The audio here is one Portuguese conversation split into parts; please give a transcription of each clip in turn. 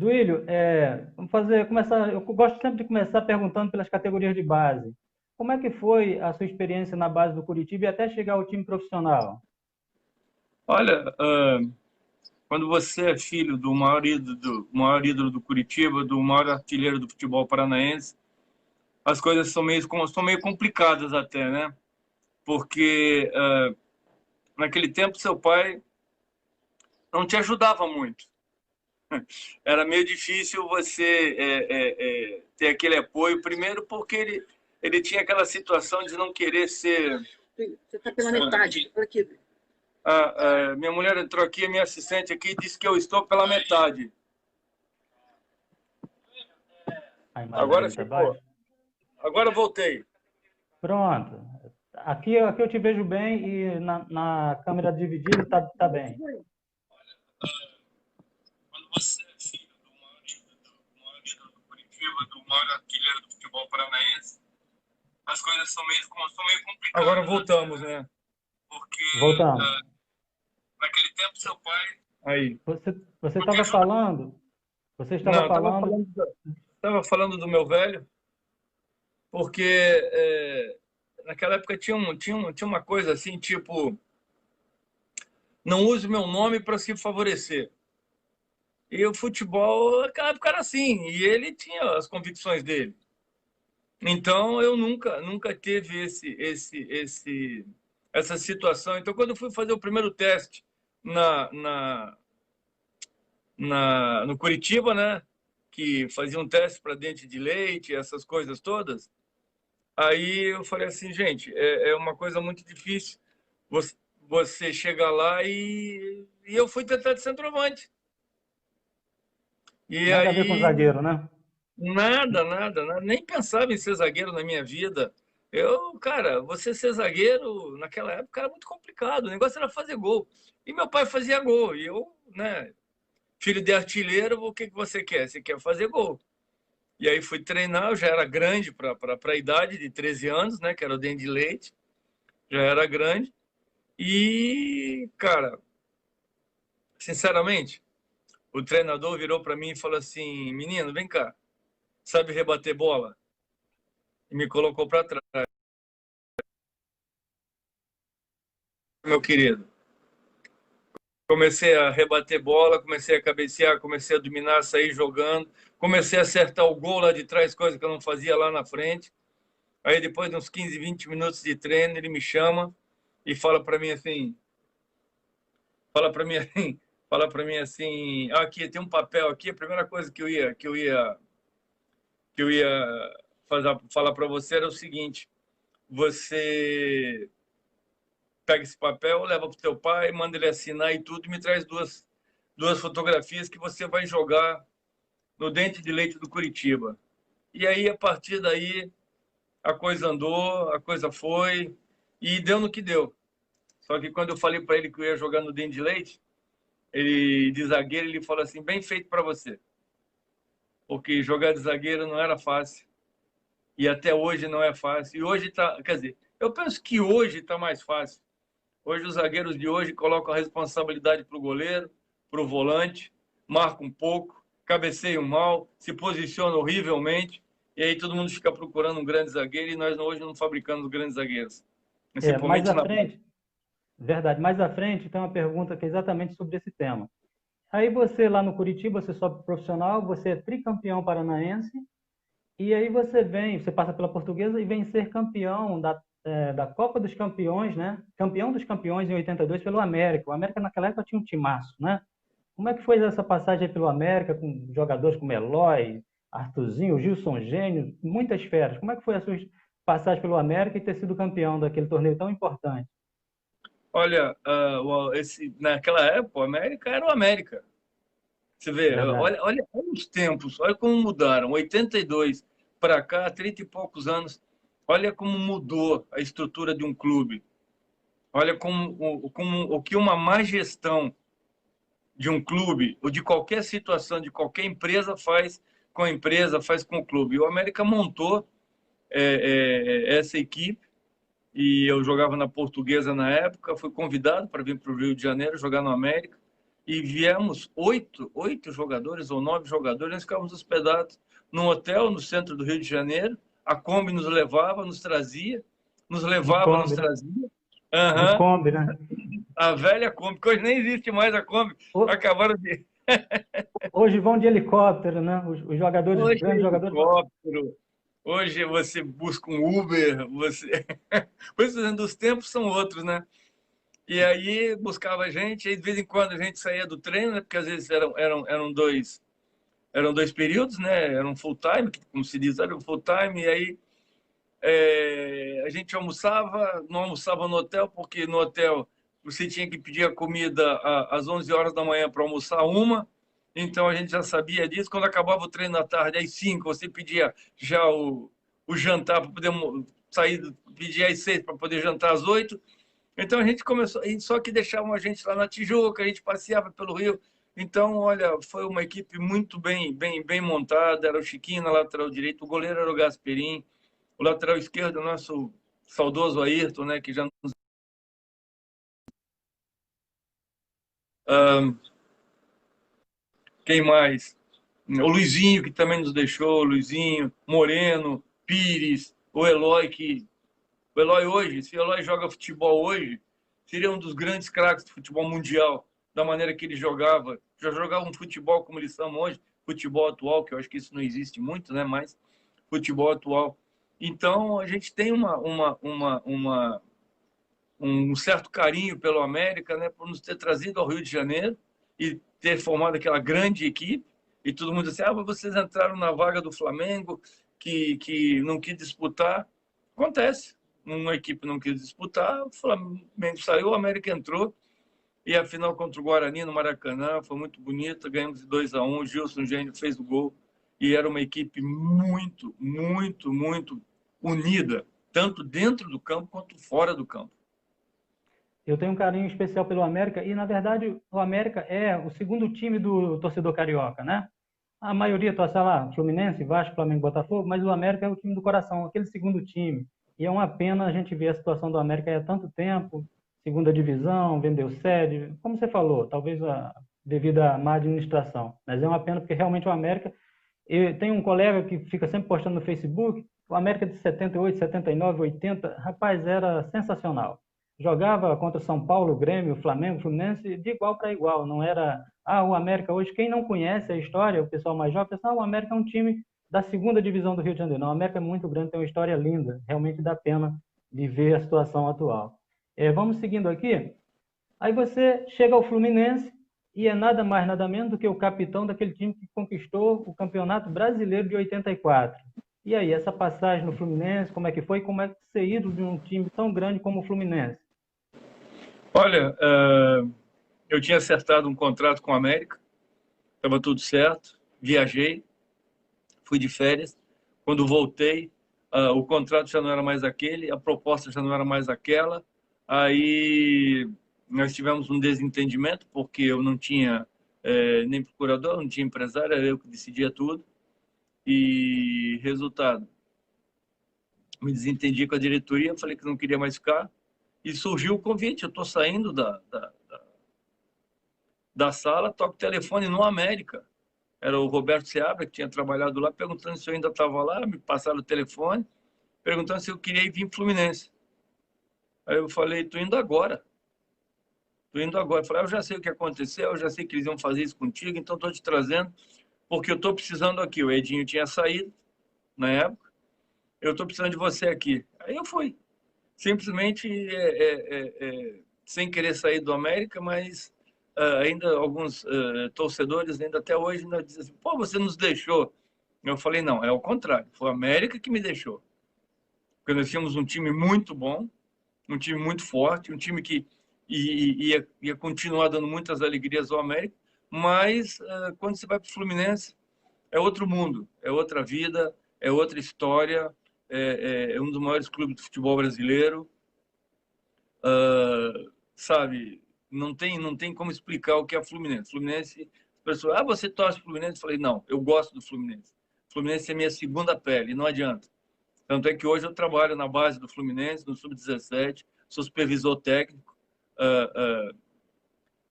Duílio, começar. Eu gosto sempre de começar perguntando pelas categorias de base. Como é que foi a sua experiência na base do Curitiba e até chegar ao time profissional? Olha, quando você é filho maior ídolo do Curitiba, do maior artilheiro do futebol paranaense, as coisas são meio complicadas até, né? Porque naquele tempo seu pai não te ajudava muito. Era meio difícil você ter aquele apoio, primeiro porque ele tinha aquela situação de não querer ser. Você está pela metade. Olha aqui. Minha mulher entrou aqui, minha assistente aqui, disse que eu estou pela metade. A imagem Agora dele está ficou. baixa? Agora voltei. Pronto. Aqui eu te vejo bem e na câmera dividida tá bem. Quando você é filho do maior ídolo do Curitiba, do maior artilheiro do futebol paranaense, as coisas são meio complicadas. Agora voltamos, né? Porque Voltamos. naquele tempo seu pai. Aí. Você Não te estava ajuda. falando, você estava Não, falando. tava falando do meu velho, porque naquela época tinha uma coisa assim, tipo, não use meu nome para se favorecer. E o futebol, naquela época era assim, e ele tinha as convicções dele. Então eu nunca teve essa situação. Então quando eu fui fazer o primeiro teste na, na, no Curitiba, né, que fazia um teste para dente de leite, essas coisas todas, aí eu falei assim, gente, é uma coisa muito difícil você, você chegar lá e eu fui tentar de centroavante. E Nada a ver com aí zagueiro, né? nada, nem pensava em ser zagueiro na minha vida. Cara, você ser zagueiro naquela época era muito complicado. O negócio era fazer gol. E meu pai fazia gol. E eu, né, filho de artilheiro, o que que você quer? Você quer fazer gol. E aí fui treinar, eu já era grande para a idade de 13 anos, né, que era o dente de leite, já era grande. E, cara, sinceramente, o treinador virou para mim e falou assim: menino, vem cá, sabe rebater bola? E me colocou para trás, meu querido. Comecei a rebater bola, comecei a cabecear, comecei a dominar, sair jogando, comecei a acertar o gol lá de trás, coisa que eu não fazia lá na frente. Aí depois de uns 15, 20 minutos de treino, ele me chama e fala para mim assim, fala para mim assim, fala para mim assim, aqui tem um papel aqui, a primeira coisa que eu ia falar para você era o seguinte: você pega esse papel, leva para o teu pai, manda ele assinar e tudo, e me traz duas fotografias que você vai jogar no Dente de Leite do Curitiba. E aí, a partir daí, a coisa andou, a coisa foi, e deu no que deu. Só que quando eu falei para ele que eu ia jogar no Dente de Leite, ele de zagueiro, ele falou assim: bem feito para você, porque jogar de zagueiro não era fácil, e até hoje não é fácil. E hoje tá, quer dizer, eu penso que hoje está mais fácil. Hoje os zagueiros de hoje colocam a responsabilidade para o goleiro, para o volante, marcam um pouco, cabeceiam mal, se posicionam horrivelmente, e aí todo mundo fica procurando um grande zagueiro e nós hoje não fabricamos grandes zagueiros, Mais principalmente à na base. frente, verdade, mais à frente tem uma pergunta que é exatamente sobre esse tema. Aí você lá no Curitiba, você sobe profissional, você é tricampeão paranaense, e aí você passa pela Portuguesa e vem ser campeão da Copa dos Campeões, né? Campeão dos Campeões em 82 pelo América. O América naquela época tinha um timaço, né? Como é que foi essa passagem pelo América com jogadores como Eloy, Arthurzinho, Gilson Gênio, muitas feras? Como é que foi a sua passagem pelo América e ter sido campeão daquele torneio tão importante? Olha, naquela época o América era o América. Você vê, Verdade. olha os tempos, olha como mudaram. 82 para cá, 30 e poucos anos, olha como mudou a estrutura de um clube. Olha como o que uma má gestão de um clube ou de qualquer situação, de qualquer empresa faz com a empresa, faz com o clube. E o América montou essa equipe e eu jogava na Portuguesa na época, fui convidado para vir para o Rio de Janeiro jogar no América e viemos oito jogadores ou 9 jogadores, nós ficávamos hospedados num hotel no centro do Rio de Janeiro, a Kombi nos levava, nos trazia, nos De levava, nos Kombi, né? trazia. De Aham. Kombi, né? A velha Kombi, que hoje nem existe mais a Kombi, Ho- acabaram de... Hoje vão de helicóptero, né? Os jogadores, Hoje é grandes jogadores. helicóptero, hoje você busca um Uber, você... Pois os tempos são outros, né? E aí buscava a gente, aí de vez em quando a gente saía do treino, né? Porque às vezes eram dois períodos, né? Era um full time, como se diz, era um full time, e aí a gente almoçava, não almoçava no hotel, porque no hotel você tinha que pedir a comida às 11 horas da manhã para almoçar uma, então a gente já sabia disso. Quando acabava o treino à tarde, às 5, você pedia já o jantar para poder sair, pedir às 6 para poder jantar às 8. Então a gente começou, só que deixavam a gente lá na Tijuca, a gente passeava pelo Rio. Então, olha, foi uma equipe muito bem montada. Era o Chiquinho na lateral direito, o goleiro era o Gasperim, o lateral esquerdo, o nosso saudoso Ayrton, né, que já nos... Quem mais? O Luizinho, que também nos deixou, o Luizinho, Moreno, Pires, o Eloy, que... O Eloy hoje, se o Eloy joga futebol hoje, seria um dos grandes craques do futebol mundial, da maneira que ele jogava. Já jogava um futebol como eles são hoje, futebol atual, que eu acho que isso não existe muito, né, mas futebol atual. Então, a gente tem um certo carinho pelo América, né, por nos ter trazido ao Rio de Janeiro e ter formado aquela grande equipe. E todo mundo disse, vocês entraram na vaga do Flamengo, que não quis disputar. Acontece. Uma equipe não quis disputar, o Flamengo saiu, o América entrou. E a final contra o Guarani no Maracanã foi muito bonita, ganhamos de 2-1, o Gilson Gênio fez o gol. E era uma equipe muito unida, tanto dentro do campo quanto fora do campo. Eu tenho um carinho especial pelo América e, na verdade, o América é o segundo time do torcedor carioca, né? A maioria torce lá, Fluminense, Vasco, Flamengo, Botafogo, mas o América é o time do coração, aquele segundo time. E é uma pena a gente ver a situação do América há tanto tempo, segunda divisão, vendeu sede, como você falou, talvez devido à má administração. Mas é uma pena porque realmente o América... Eu tenho um colega que fica sempre postando no Facebook, o América de 78, 79, 80, rapaz, era sensacional. Jogava contra São Paulo, Grêmio, Flamengo, Fluminense de igual para igual. Não era, o América hoje, quem não conhece a história, o pessoal mais jovem, pensa, o América é um time da segunda divisão do Rio de Janeiro. Não, o América é muito grande, tem uma história linda. Realmente dá pena de ver a situação atual. Vamos seguindo aqui. Aí você chega ao Fluminense e é nada mais, nada menos do que o capitão daquele time que conquistou o Campeonato Brasileiro de 84. E aí, essa passagem no Fluminense, como é que foi? Como é que ser ídolo de um time tão grande como o Fluminense? Olha, eu tinha acertado um contrato com a América, estava tudo certo, viajei, fui de férias. Quando voltei, o contrato já não era mais aquele, a proposta já não era mais aquela. Aí nós tivemos um desentendimento, porque eu não tinha nem procurador, não tinha empresário, era eu que decidia tudo. E resultado, me desentendi com a diretoria, falei que não queria mais ficar. E surgiu o convite, eu estou saindo da sala, toco o telefone no América. Era o Roberto Seabra, que tinha trabalhado lá, perguntando se eu ainda estava lá, me passaram o telefone, perguntando se eu queria ir vir Fluminense. Aí eu falei, tô indo agora. Tô indo agora. Eu falei, eu já sei o que aconteceu, eu já sei que eles iam fazer isso contigo, então tô te trazendo, porque eu tô precisando aqui. O Edinho tinha saído na época, eu tô precisando de você aqui. Aí eu fui. Simplesmente sem querer sair do América, mas ainda alguns torcedores ainda até hoje ainda dizem assim, pô, você nos deixou. Eu falei, não, é o contrário. Foi a América que me deixou. Porque nós tínhamos um time muito bom, um time muito forte, um time que ia continuar dando muitas alegrias ao América, mas quando você vai para o Fluminense, é outro mundo, é outra vida, é outra história, é um dos maiores clubes do futebol brasileiro, sabe? Não tem como explicar o que é Fluminense. Fluminense, as pessoas, você torce para o Fluminense? Eu falei, não, eu gosto do Fluminense. Fluminense é minha segunda pele, não adianta. Tanto é que hoje eu trabalho na base do Fluminense, no Sub-17, sou supervisor técnico,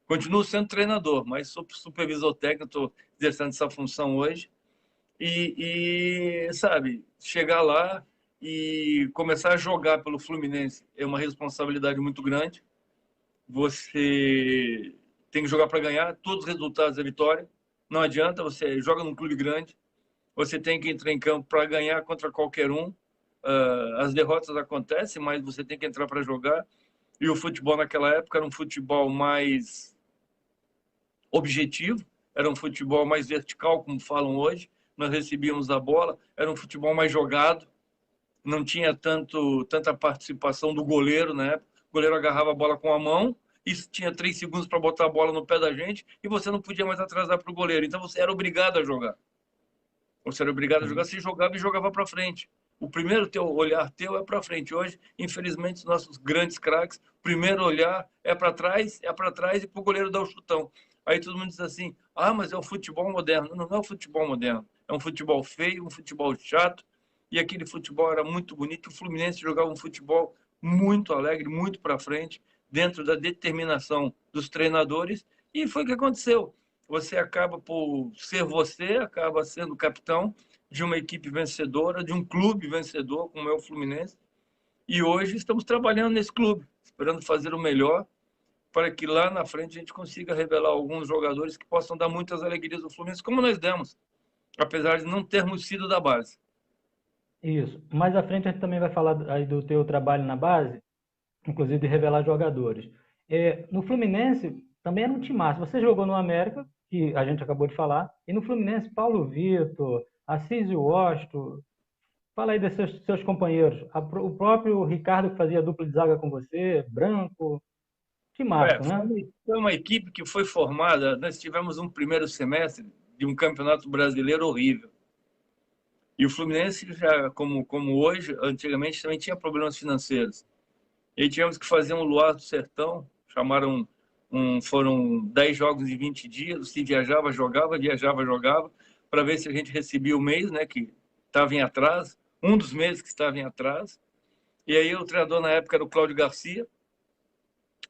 Continuo sendo treinador, mas sou supervisor técnico, estou exercendo essa função hoje. Sabe, chegar lá e começar a jogar pelo Fluminense é uma responsabilidade muito grande. Você tem que jogar para ganhar, todos os resultados é vitória. Não adianta, você joga num clube grande, você tem que entrar em campo para ganhar contra qualquer um. As derrotas acontecem, mas você tem que entrar para jogar. E o futebol naquela época era um futebol mais objetivo, era um futebol mais vertical, como falam hoje. Nós recebíamos a bola, era um futebol mais jogado, não tinha tanta participação do goleiro na época. O goleiro agarrava a bola com a mão e tinha 3 segundos para botar a bola no pé da gente e você não podia mais atrasar para o goleiro. Então você era obrigado a jogar. Você era obrigado a jogar, você jogava e jogava para frente. O primeiro olhar teu é para frente. Hoje, infelizmente, os nossos grandes craques, o primeiro olhar é para trás e para o goleiro dar o chutão. Aí todo mundo diz assim, mas é o futebol moderno. Não, não é o futebol moderno. É um futebol feio, um futebol chato. E aquele futebol era muito bonito. O Fluminense jogava um futebol muito alegre, muito para frente, dentro da determinação dos treinadores. E foi o que aconteceu. Você acaba por ser você, acaba sendo capitão de uma equipe vencedora, de um clube vencedor, como é o Fluminense. E hoje estamos trabalhando nesse clube, esperando fazer o melhor para que lá na frente a gente consiga revelar alguns jogadores que possam dar muitas alegrias ao Fluminense, como nós demos, apesar de não termos sido da base. Isso. Mais à frente a gente também vai falar aí do teu trabalho na base, inclusive de revelar jogadores. No Fluminense também era um timaço. Você jogou no América, que a gente acabou de falar, e no Fluminense, Paulo Vitor, Assis Washington. Fala aí desses seus companheiros. O próprio Ricardo que fazia dupla de zaga com você, Branco, timaço, né? Foi uma equipe que foi formada, nós tivemos um primeiro semestre de um campeonato brasileiro horrível. E o Fluminense, já como hoje, antigamente também tinha problemas financeiros. E aí tivemos que fazer um Luar do Sertão, foram 10 jogos em 20 dias, se viajava, jogava, para ver se a gente recebia o mês, né, que estava em atraso, um dos meses que estava em atraso. E aí o treinador na época era o Cláudio Garcia,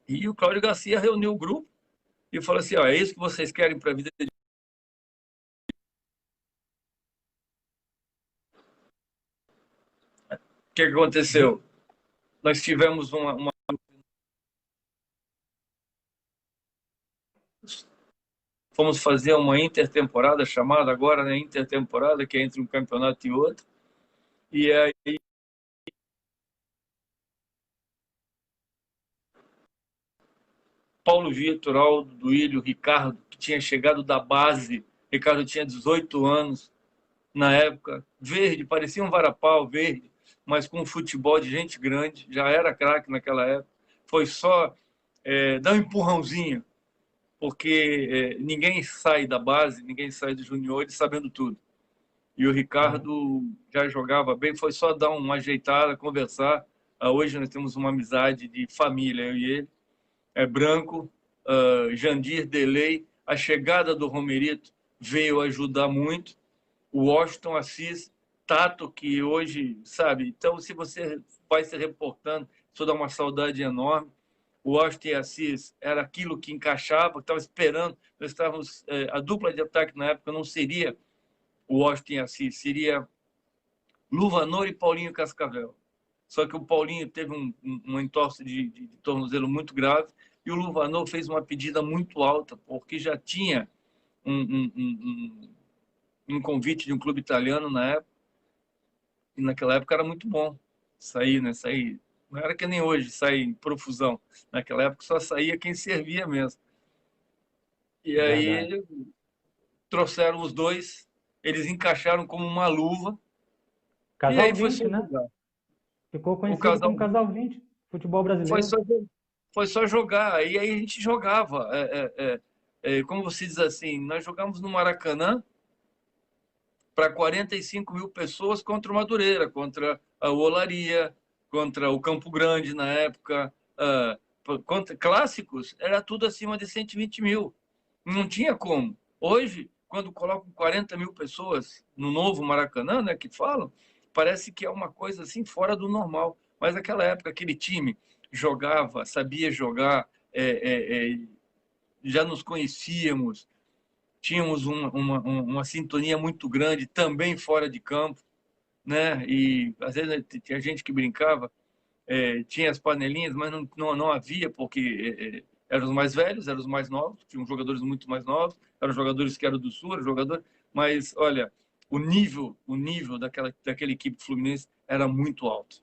e o Cláudio Garcia reuniu o grupo e falou assim, é isso que vocês querem para a vida de... O que aconteceu? Nós tivemos fomos fazer uma intertemporada, chamada agora, né, intertemporada, que é entre um campeonato e outro. E aí Paulo Vitor, Aldo, Duílio, Ricardo, que tinha chegado da base. Ricardo tinha 18 anos na época. Verde, parecia um varapau verde, mas com futebol de gente grande. Já era craque naquela época. Foi só dar um empurrãozinho, porque ninguém sai da base, ninguém sai dos juniores sabendo tudo. E o Ricardo já jogava bem, foi só dar uma ajeitada, conversar. Hoje nós temos uma amizade de família, eu e ele. Branco, Jandir, Delei. A chegada do Romerito veio ajudar muito. O Washington, Assis, Tato, que hoje, sabe... Então, se você vai se reportando, isso dá uma saudade enorme. O Washington e Assis era aquilo que encaixava, estava esperando. Nós estávamos... a dupla de ataque na época não seria o Washington e Assis, seria Luvanor e Paulinho Cascavel. Só que o Paulinho teve um entorse de tornozelo muito grave e o Luvanor fez uma pedida muito alta, porque já tinha um convite de um clube italiano na época, e naquela época era muito bom sair, né? Sair. Não era que nem hoje, sair em profusão. Naquela época só saía quem servia mesmo. E aí trouxeram os dois, eles encaixaram como uma luva. Casal e aí 20, né? Ficou conhecido como Casal 20, futebol brasileiro. Foi só jogar, e aí a gente jogava. Como você diz assim, nós jogamos no Maracanã para 45 mil pessoas contra o Madureira, contra a Olaria, contra o Campo Grande na época. Contra clássicos, era tudo acima de 120 mil. Não tinha como. Hoje, quando colocam 40 mil pessoas no novo Maracanã, né, que falam, parece que é uma coisa assim fora do normal. Mas naquela época, aquele time jogava, sabia jogar, já nos conhecíamos, tínhamos uma sintonia muito grande também fora de campo, né? E às vezes tinha gente que brincava, tinha as panelinhas, mas não havia, porque eram os mais velhos, eram os mais novos, tinham jogadores muito mais novos, eram jogadores que eram do Sul, eram jogadores, mas olha, o nível daquela equipe fluminense era muito alto.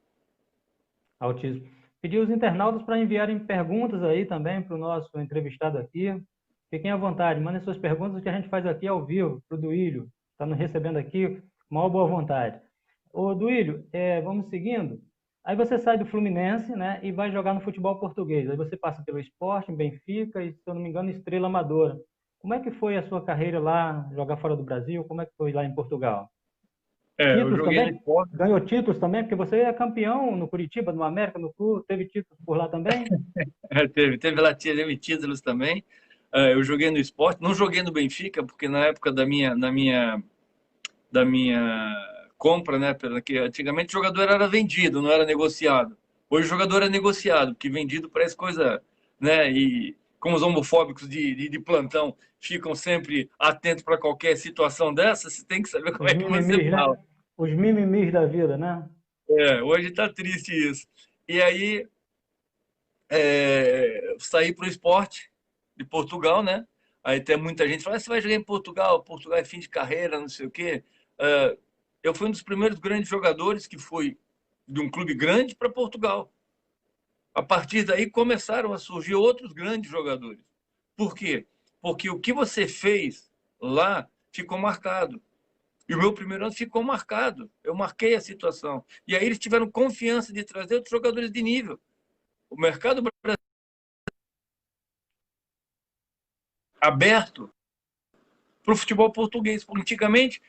Autismo. Pedir os internautas para enviarem perguntas aí também para o nosso entrevistado aqui. Fiquem à vontade, mandem suas perguntas que a gente faz aqui ao vivo para o Duílio. Está nos recebendo aqui, maior boa vontade. Ô, Duílio, vamos seguindo. Aí você sai do Fluminense, né, e vai jogar no futebol português. Aí você passa pelo Sporting, Benfica e, se eu não me engano, Estrela Amadora. Como é que foi a sua carreira lá, jogar fora do Brasil? Como é que foi lá em Portugal? Eu Títulos joguei no também? esporte. Ganhou títulos também? Porque você é campeão no Curitiba, no América, no Clube, teve títulos por lá também? Teve lá, teve títulos também. Eu joguei no esporte, não joguei no Benfica, porque na época da minha compra, né? Porque antigamente o jogador era vendido, não era negociado. Hoje o jogador é negociado, porque vendido parece coisa, né? E como os homofóbicos de plantão ficam sempre atentos para qualquer situação dessa, você tem que saber como Os é que você mimimis, fala. né? Os mimimis da vida, né? Hoje está triste isso. E aí saí para o esporte de Portugal, né? Aí tem muita gente que fala, você vai jogar em Portugal, Portugal é fim de carreira, não sei o quê. Eu fui um dos primeiros grandes jogadores que foi de um clube grande para Portugal. A partir daí começaram a surgir outros grandes jogadores. Por quê? Porque o que você fez lá ficou marcado. E o meu primeiro ano ficou marcado. Eu marquei a situação. E aí eles tiveram confiança de trazer outros jogadores de nível. O mercado aberto para o futebol português. Antigamente,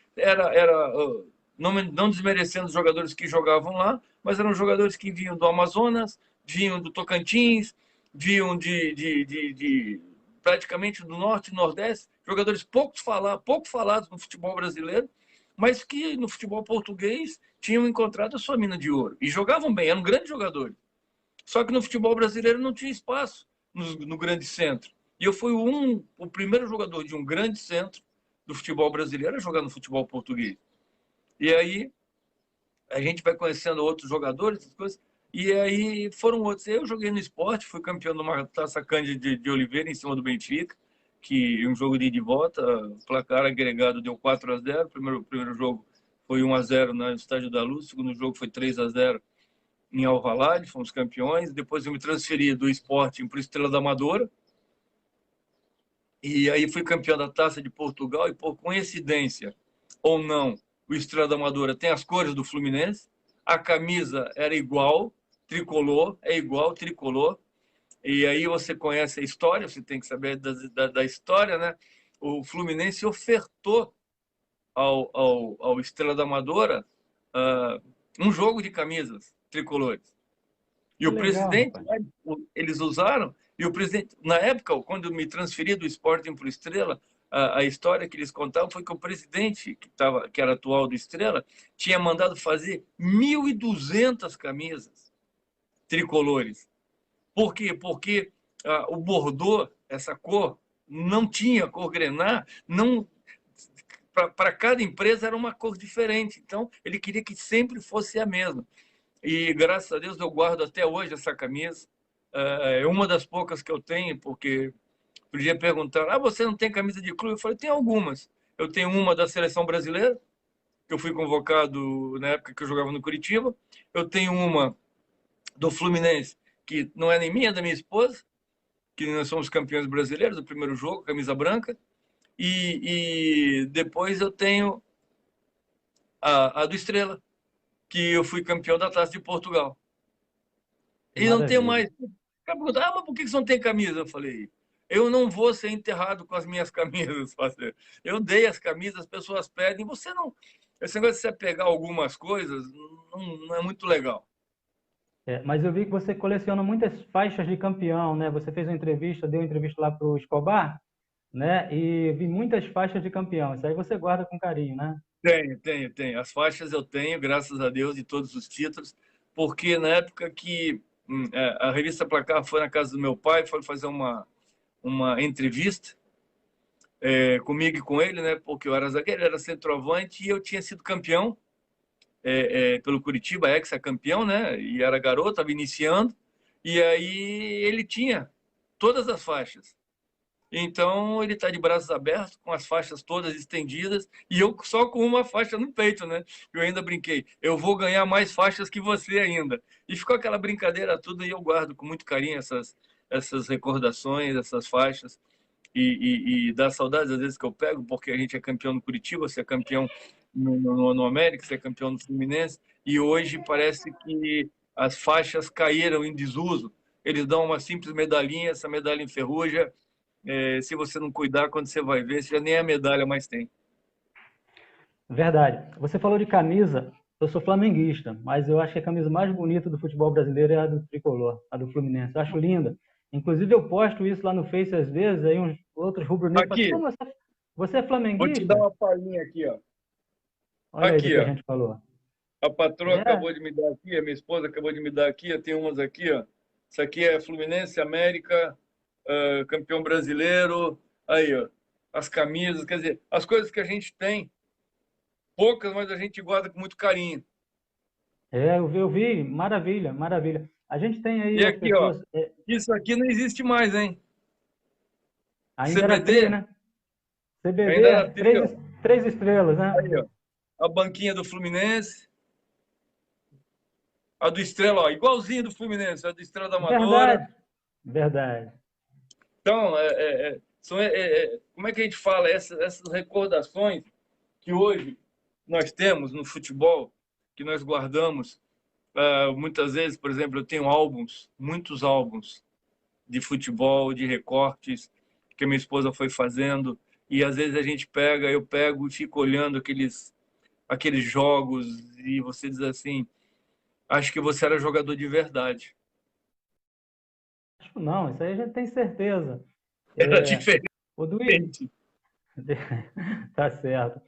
não desmerecendo os jogadores que jogavam lá, mas eram jogadores que vinham do Amazonas, vinham do Tocantins, vinham de praticamente do Norte e Nordeste, jogadores pouco falados no futebol brasileiro, mas que no futebol português tinham encontrado a sua mina de ouro. E jogavam bem, eram grandes jogadores. Só que no futebol brasileiro não tinha espaço no grande centro. E eu fui o primeiro jogador de um grande centro do futebol brasileiro a jogar no futebol português. E aí a gente vai conhecendo outros jogadores, essas coisas. E aí foram outros. Eu joguei no esporte, fui campeão de uma Taça Cândido de Oliveira em cima do Benfica, que um jogo de ida e volta, o placar agregado deu 4-0. O primeiro jogo foi 1-0 no Estádio da Luz, o segundo jogo foi 3-0 em Alvalade, fomos campeões. Depois eu me transferi do Sporting para o Estrela da Amadora. E aí fui campeão da Taça de Portugal e, por coincidência ou não, o Estrela da Amadora tem as cores do Fluminense. A camisa era igual, tricolor, é igual, tricolor. E aí você conhece a história, você tem que saber da história, né? O Fluminense ofertou ao Estrela da Amadora um jogo de camisas tricolores. E Que o legal, presidente, rapaz. eles usaram, e o presidente, na época, quando eu me transferi do Sporting para o Estrela, a história que eles contavam foi que o presidente, que era atual do Estrela, tinha mandado fazer 1.200 camisas tricolores. Por quê? Porque o bordô, essa cor, não tinha cor grená, não, para cada empresa era uma cor diferente. Então, ele queria que sempre fosse a mesma. E graças a Deus eu guardo até hoje essa camisa. É uma das poucas que eu tenho, porque podia perguntar: você não tem camisa de clube? Eu falei: tem algumas. Eu tenho uma da seleção brasileira, que eu fui convocado na época que eu jogava no Curitiba. Eu tenho uma do Fluminense, que não é nem minha, é da minha esposa, que nós somos campeões brasileiros do primeiro jogo, camisa branca. E depois eu tenho a do Estrela, que eu fui campeão da Taça de Portugal. Que E não tenho maravilha. mais. Pergunta, mas por que você não tem camisa? Eu falei, eu não vou ser enterrado com as minhas camisas, parceiro. Eu dei as camisas, as pessoas pedem, você não. Esse negócio de você pegar algumas coisas não é muito legal. Mas eu vi que você coleciona muitas faixas de campeão, né? Você fez uma entrevista, deu uma entrevista lá para o Escobar, né? E vi muitas faixas de campeão. Isso aí você guarda com carinho, né? Tenho. As faixas eu tenho, graças a Deus, de todos os títulos, porque na época que a revista Placar foi na casa do meu pai, foi fazer uma entrevista comigo e com ele, né? Porque eu era zagueiro, ele era centroavante e eu tinha sido campeão pelo Curitiba, ex-campeão, né? E era garoto, estava iniciando. E aí ele tinha todas as faixas. Então ele está de braços abertos, com as faixas todas estendidas, e eu só com uma faixa no peito, né? Eu ainda brinquei, eu vou ganhar mais faixas que você ainda. E ficou aquela brincadeira tudo, e eu guardo com muito carinho essas recordações, essas faixas, e dá saudades às vezes que eu pego, porque a gente é campeão no Curitiba, você é campeão no América, você é campeão no Fluminense, e hoje parece que as faixas caíram em desuso. Eles dão uma simples medalhinha, essa medalha enferruja, se você não cuidar, quando você vai ver, você já nem a medalha mais tem. Verdade. Você falou de camisa. Eu sou flamenguista, mas eu acho que a camisa mais bonita do futebol brasileiro é a do tricolor, a do Fluminense. Eu acho linda. Inclusive, eu posto isso lá no Face às vezes, aí uns outros rubro-negros Aqui, falam, pô, você é vou te dar flamenguista? uma palhinha aqui, ó. Olha aí do Aqui, que a ó. gente falou. A patroa É, acabou de me dar aqui, a minha esposa acabou de me dar aqui, tem umas aqui, ó. Isso aqui é Fluminense, América, campeão brasileiro. Aí, ó. As camisas, quer dizer, as coisas que a gente tem, poucas, mas a gente guarda com muito carinho. eu vi, maravilha, maravilha. A gente tem aí E as aqui, ó. pessoas, Isso aqui não existe mais, hein? ainda era tri, CBD, né? ainda CBD, era tri, ó. três estrelas, né? Aí, ó. A banquinha do Fluminense. A do Estrela, ó, igualzinho do Fluminense, a do Estrela da Amadora. Verdade, verdade. Então, como é que a gente fala? Essas recordações que hoje nós temos no futebol, que nós guardamos. Muitas vezes, por exemplo, eu tenho álbuns, muitos álbuns de futebol, de recortes, que a minha esposa foi fazendo. E às vezes a gente pega, eu pego e fico olhando aqueles jogos e você diz assim, acho que você era jogador de verdade. Acho não, isso aí a gente tem certeza. Era É, diferente. o Duílio, tá certo.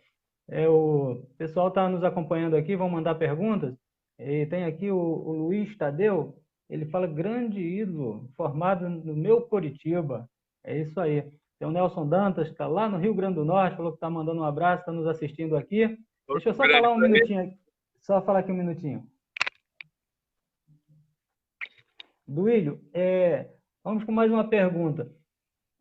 O pessoal está nos acompanhando aqui, vão mandar perguntas. E tem aqui o Luiz Tadeu, ele fala grande ídolo, formado no meu Coritiba. É isso aí. Tem o Nelson Dantas, que está lá no Rio Grande do Norte, falou que está mandando um abraço, está nos assistindo aqui. Deixa eu Um só grande falar um para ele. minutinho aqui. Só falar aqui um minutinho. Duílio, vamos com mais uma pergunta.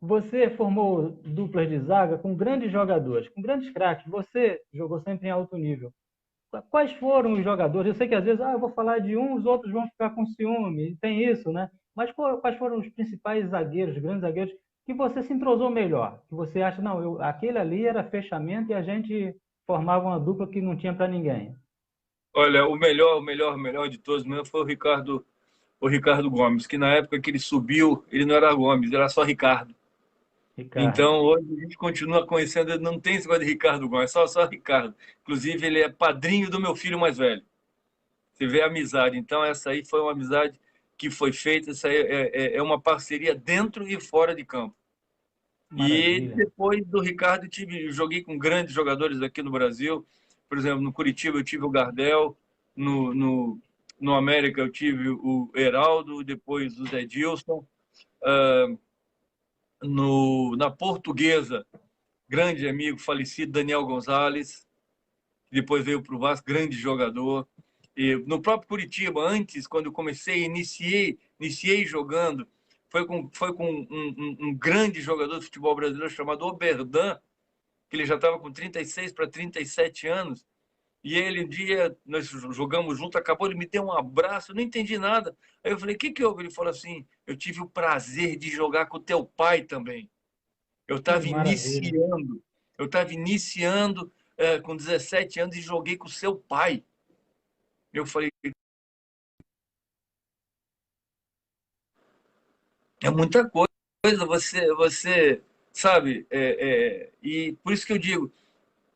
Você formou duplas de zaga com grandes jogadores, com grandes craques. Você jogou sempre em alto nível. Quais foram os jogadores? Eu sei que às vezes eu vou falar de um, os outros vão ficar com ciúme, tem isso, né? Mas quais foram os principais zagueiros, grandes zagueiros, que você se entrosou melhor? Que você acha, não, aquele ali era fechamento e a gente formava uma dupla que não tinha para ninguém. Olha, o melhor de todos mesmo foi o Ricardo Gomes, que na época que ele subiu, ele não era Gomes, era só Ricardo. Ricardo. Então, hoje a gente continua conhecendo, não tem esse negócio de Ricardo Gomes, só Ricardo. Inclusive, ele é padrinho do meu filho mais velho. Você vê a amizade. Então, essa aí foi uma amizade que foi feita, essa aí é uma parceria dentro e fora de campo. E Maravilha. depois do Ricardo, joguei com grandes jogadores aqui no Brasil. Por exemplo, no Curitiba eu tive o Gardel, no América eu tive o Heraldo, depois o Zé Dilson. Na Portuguesa, grande amigo, falecido Daniel Gonzalez, que depois veio para o Vasco, grande jogador. E no próprio Curitiba, antes, quando eu iniciei jogando, foi com um grande jogador de futebol brasileiro chamado Oberdan, que ele já estava com 36 para 37 anos. E ele, um dia, nós jogamos junto, acabou, ele me deu um abraço, eu não entendi nada. Aí eu falei, o que que houve? Ele falou assim, eu tive o prazer de jogar com o teu pai também. Eu Que estava maravilha. iniciando, eu estava iniciando com 17 anos e joguei com o seu pai. Eu falei, é muita coisa, você sabe, e por isso que eu digo,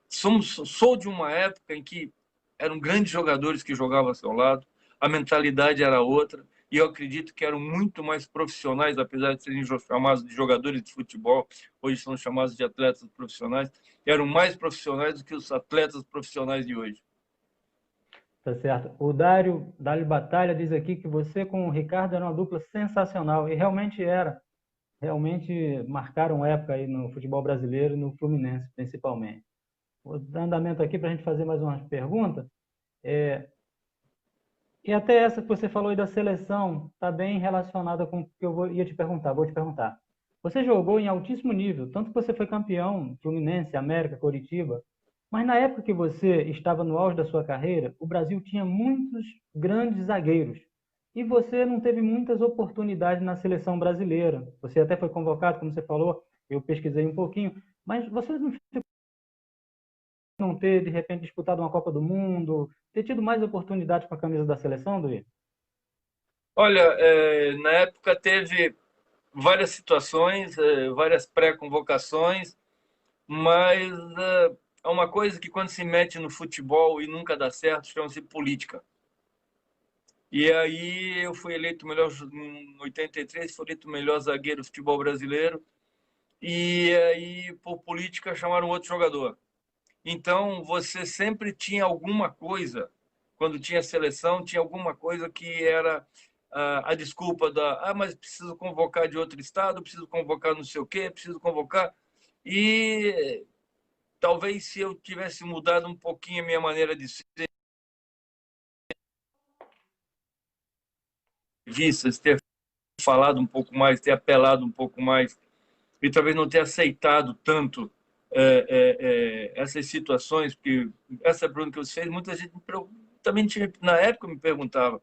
sou de uma época em que eram grandes jogadores que jogavam ao seu lado, a mentalidade era outra, e eu acredito que eram muito mais profissionais, apesar de serem chamados de jogadores de futebol, hoje são chamados de atletas profissionais, eram mais profissionais do que os atletas profissionais de hoje. Tá certo. O Dário Batalha diz aqui que você com o Ricardo era uma dupla sensacional, e realmente era. realmente marcaram época aí no futebol brasileiro e no Fluminense, principalmente. Vou dar andamento aqui para a gente fazer mais umas perguntas. É, e até essa que você falou aí da seleção está bem relacionada com o que ia te perguntar, vou te perguntar. Você jogou em altíssimo nível, tanto que você foi campeão, Fluminense, América, Coritiba, mas na época que você estava no auge da sua carreira, o Brasil tinha muitos grandes zagueiros. E você não teve muitas oportunidades na seleção brasileira. Você até foi convocado, como você falou, eu pesquisei um pouquinho, mas você não ter, de repente, disputado uma Copa do Mundo, ter tido mais oportunidades com a camisa da seleção, Luiz? Olha, na época teve várias situações, várias pré-convocações, mas é uma coisa que quando se mete no futebol e nunca dá certo, chama-se política. E aí eu fui eleito melhor em 83, fui eleito melhor zagueiro do futebol brasileiro. E aí, por política, chamaram outro jogador. Então, você sempre tinha alguma coisa, quando tinha seleção, tinha alguma coisa que era a desculpa mas preciso convocar de outro estado, preciso convocar não sei o quê, preciso convocar. E talvez se eu tivesse mudado um pouquinho a minha maneira de ser, vistas, ter falado um pouco mais, ter apelado um pouco mais, e talvez não ter aceitado tanto essas situações, porque essa pergunta que você fez, muita gente também na época me perguntava,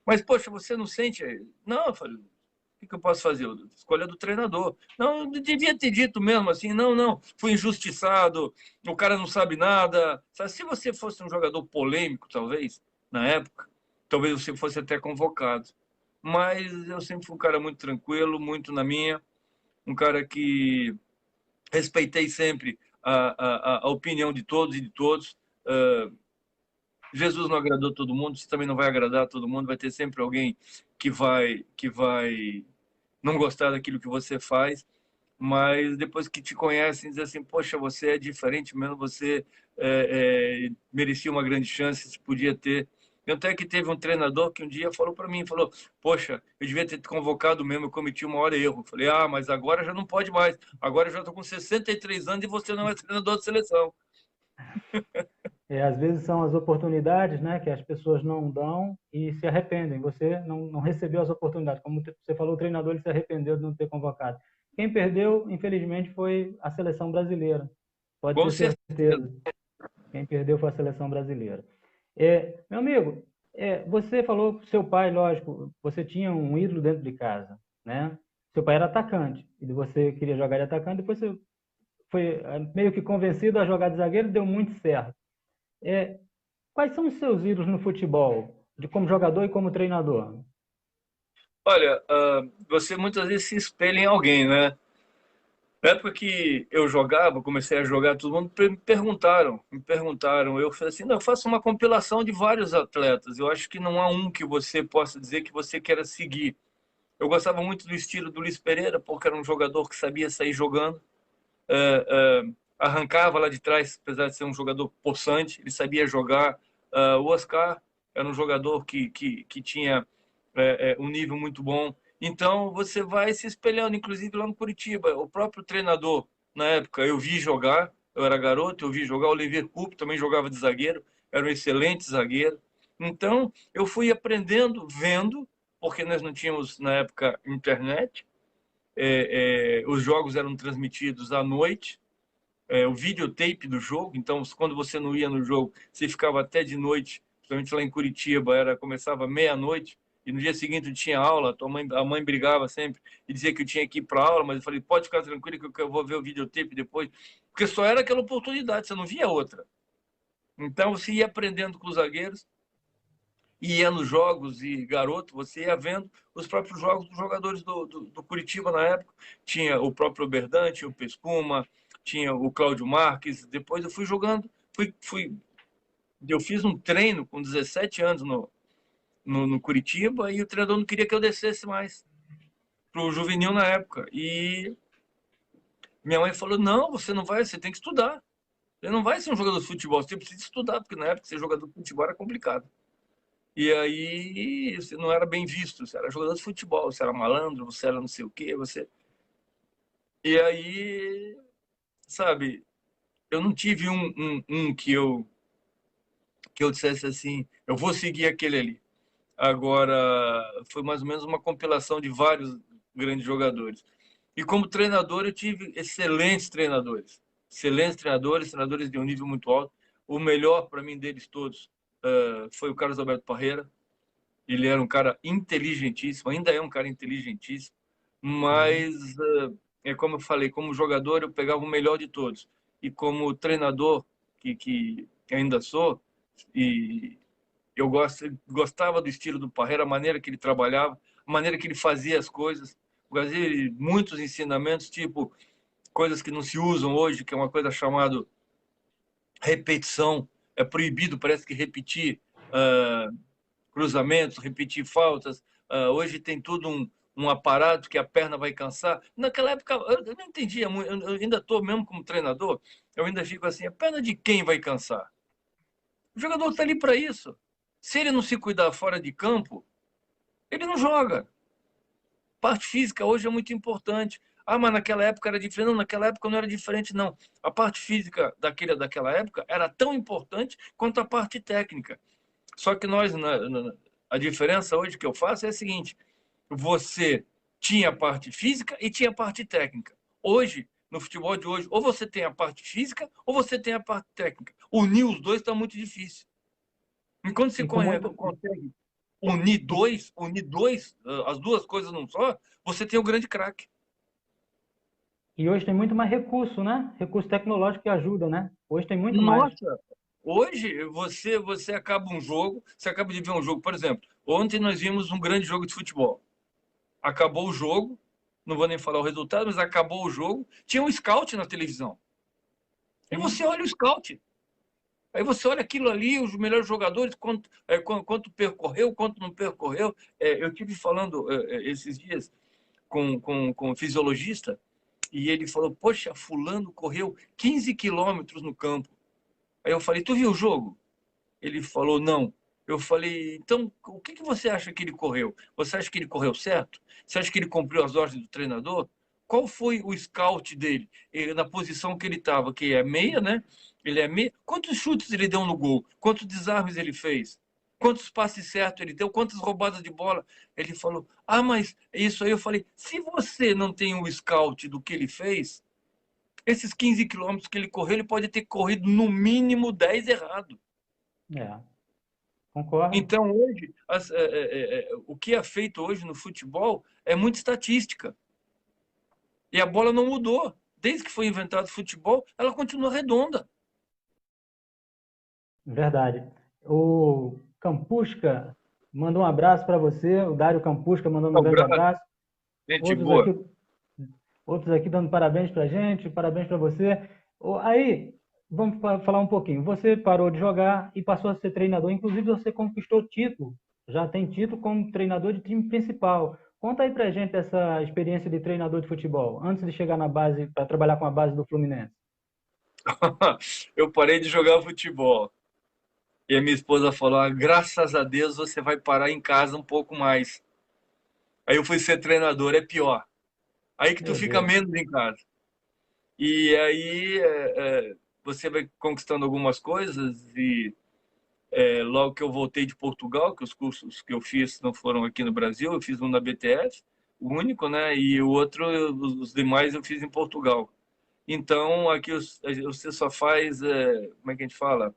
mas, poxa, você não sente? Não, eu falei, o que eu posso fazer? Escolha do treinador. Não, eu devia ter dito mesmo assim, não, não, fui injustiçado, o cara não sabe nada. Se você fosse um jogador polêmico, talvez, na época, talvez você fosse até convocado. Mas eu sempre fui um cara muito tranquilo, muito na minha, um cara que respeitei sempre a opinião de todos e de todos. Jesus não agradou todo mundo, você também não vai agradar todo mundo, vai ter sempre alguém que vai não gostar daquilo que você faz, mas depois que te conhecem, diz assim, poxa, você é diferente mesmo, você merecia uma grande chance, você podia ter. Até que teve um treinador que um dia falou para mim, falou, poxa, eu devia ter te convocado mesmo, eu cometi o maior erro. Falei, mas agora já não pode mais, agora eu já estou com 63 anos e você não é treinador de seleção. Às vezes são as oportunidades, né, que as pessoas não dão e se arrependem. Você não recebeu as oportunidades. Como você falou, o treinador ele se arrependeu de não ter convocado. Quem perdeu, infelizmente, foi a seleção brasileira. Pode Com ter certeza. certeza. Quem perdeu foi a seleção brasileira. Meu amigo, você falou que seu pai, lógico, você tinha um ídolo dentro de casa, né? Seu pai era atacante e você queria jogar de atacante, depois você foi meio que convencido a jogar de zagueiro, deu muito certo. É, Quais são os seus ídolos no futebol, de como jogador e como treinador? Olha, você muitas vezes se espelha em alguém, né? Na época que eu jogava, comecei a jogar, todo mundo me perguntaram, eu falei assim, não, eu faço uma compilação de vários atletas, eu acho que não há um que você possa dizer que você queira seguir. Eu gostava muito do estilo do Luiz Pereira, porque era um jogador que sabia sair jogando, é, arrancava lá de trás, apesar de ser um jogador possante, ele sabia jogar. O Oscar era um jogador que tinha um nível muito bom. Então, você vai se espelhando, inclusive lá no Curitiba. O próprio treinador, na época, eu vi jogar, eu era garoto, eu vi jogar. O Olivier Coupe também jogava de zagueiro, era um excelente zagueiro. Então, eu fui aprendendo, vendo, porque nós não tínhamos, na época, internet. Os jogos eram transmitidos à noite, o videotape do jogo. Então, quando você não ia no jogo, você ficava até de noite, principalmente lá em Curitiba, começava meia-noite, e no dia seguinte tinha aula. A mãe brigava sempre e dizia que eu tinha que ir para aula, mas eu falei, pode ficar tranquilo que eu vou ver o videotape depois, porque só era aquela oportunidade, você não via outra. Então, você ia aprendendo com os zagueiros, ia nos jogos e garoto, você ia vendo os próprios jogos dos jogadores do Curitiba na época. Tinha o próprio Oberdan, tinha o Pescuma, tinha o Cláudio Marques. Depois eu fui jogando, eu fiz um treino com 17 anos no Curitiba e o treinador não queria que eu descesse mais para o juvenil na época. E minha mãe falou: não, você não vai, você tem que estudar. Você não vai ser um jogador de futebol, você precisa estudar, porque na época ser jogador de futebol era complicado. E aí você não era bem visto, você era jogador de futebol, você era malandro, você era não sei o quê, você. E aí, sabe, eu não tive um que eu dissesse assim, eu vou seguir aquele ali. Agora, foi mais ou menos uma compilação de vários grandes jogadores. E como treinador, eu tive excelentes treinadores, treinadores de um nível muito alto. O melhor para mim deles todos foi o Carlos Alberto Parreira. Ele era um cara inteligentíssimo, ainda é um cara inteligentíssimo, Sim. mas é como eu falei, como jogador eu pegava o melhor de todos. E como treinador, que ainda sou, e gostava do estilo do Parreira, a maneira que ele trabalhava, a maneira que ele fazia as coisas. Fazia muitos ensinamentos, tipo coisas que não se usam hoje, que é uma coisa chamada repetição. É proibido, parece que repetir cruzamentos, repetir faltas. Hoje tem tudo um aparato que a perna vai cansar. Naquela época, eu não entendia muito, eu ainda estou mesmo como treinador, eu ainda fico assim, a perna de quem vai cansar? O jogador está ali para isso. Se ele não se cuidar fora de campo, ele não joga. Parte física hoje é muito importante. Ah, mas naquela época era diferente. Não, naquela época não era diferente, não. A parte física daquela época era tão importante quanto a parte técnica. Só que a diferença hoje que eu faço é a seguinte: você tinha a parte física e tinha a parte técnica. Hoje, no futebol de hoje, ou você tem a parte física ou você tem a parte técnica. Unir os dois está muito difícil. Enquanto você E com muito, consegue e, unir dois, as duas coisas num só, você tem o grande craque. e hoje tem muito mais recurso, né? Recurso tecnológico que ajuda, né? Hoje tem muito mais. Nossa, hoje você acaba um jogo, você acaba de ver um jogo, por exemplo, ontem nós vimos um grande jogo de futebol. Acabou o jogo, não vou nem falar o resultado, mas acabou o jogo, tinha um scout na televisão. E você Sim. olha o scout. Aí você olha aquilo ali, os melhores jogadores, quanto percorreu, quanto não percorreu. Eu tive falando esses dias com um fisiologista e ele falou: Poxa, Fulano correu 15 quilômetros no campo. Aí eu falei: Tu viu o jogo? Ele falou: Não. Eu falei: Então, o que você acha que ele correu? Você acha que ele correu certo? Você acha que ele cumpriu as ordens do treinador? Qual foi o scout dele? Na posição que ele estava, que é meia, né? Ele é meia. Quantos chutes ele deu no gol? Quantos desarmes ele fez? Quantos passes certos ele deu? Quantas roubadas de bola? Ele falou: Ah, mas isso aí. Eu falei: Se você não tem o scout do que ele fez, esses 15 quilômetros que ele correu, ele pode ter corrido no mínimo 10 errado. É, concordo. Então, hoje, o que é feito hoje no futebol é muita estatística. E a bola não mudou. Desde que foi inventado o futebol, ela continua redonda. Verdade. O Campusca mandou um abraço para você, o Dário Campusca mandando um grande Abraço, abraço. gente Outros boa. aqui, outros aqui dando parabéns para a gente, parabéns para você. Aí, vamos falar um pouquinho. Você parou de jogar e passou a ser treinador, inclusive você conquistou título, já tem título como treinador de time principal. Conta aí pra gente essa experiência de treinador de futebol, antes de chegar na base, para trabalhar com a base do Fluminense. Eu parei de jogar futebol. E a minha esposa falou: Graças a Deus você vai parar em casa um pouco mais. Aí eu fui ser treinador, é pior. Aí que tu Meu fica Deus. menos em casa. E aí você vai conquistando algumas coisas e logo que eu voltei de Portugal, que os cursos que eu fiz não foram aqui no Brasil, eu fiz um na BTF, o único, né? E o outro, os demais eu fiz em Portugal. Então, aqui você só faz, como é que a gente fala?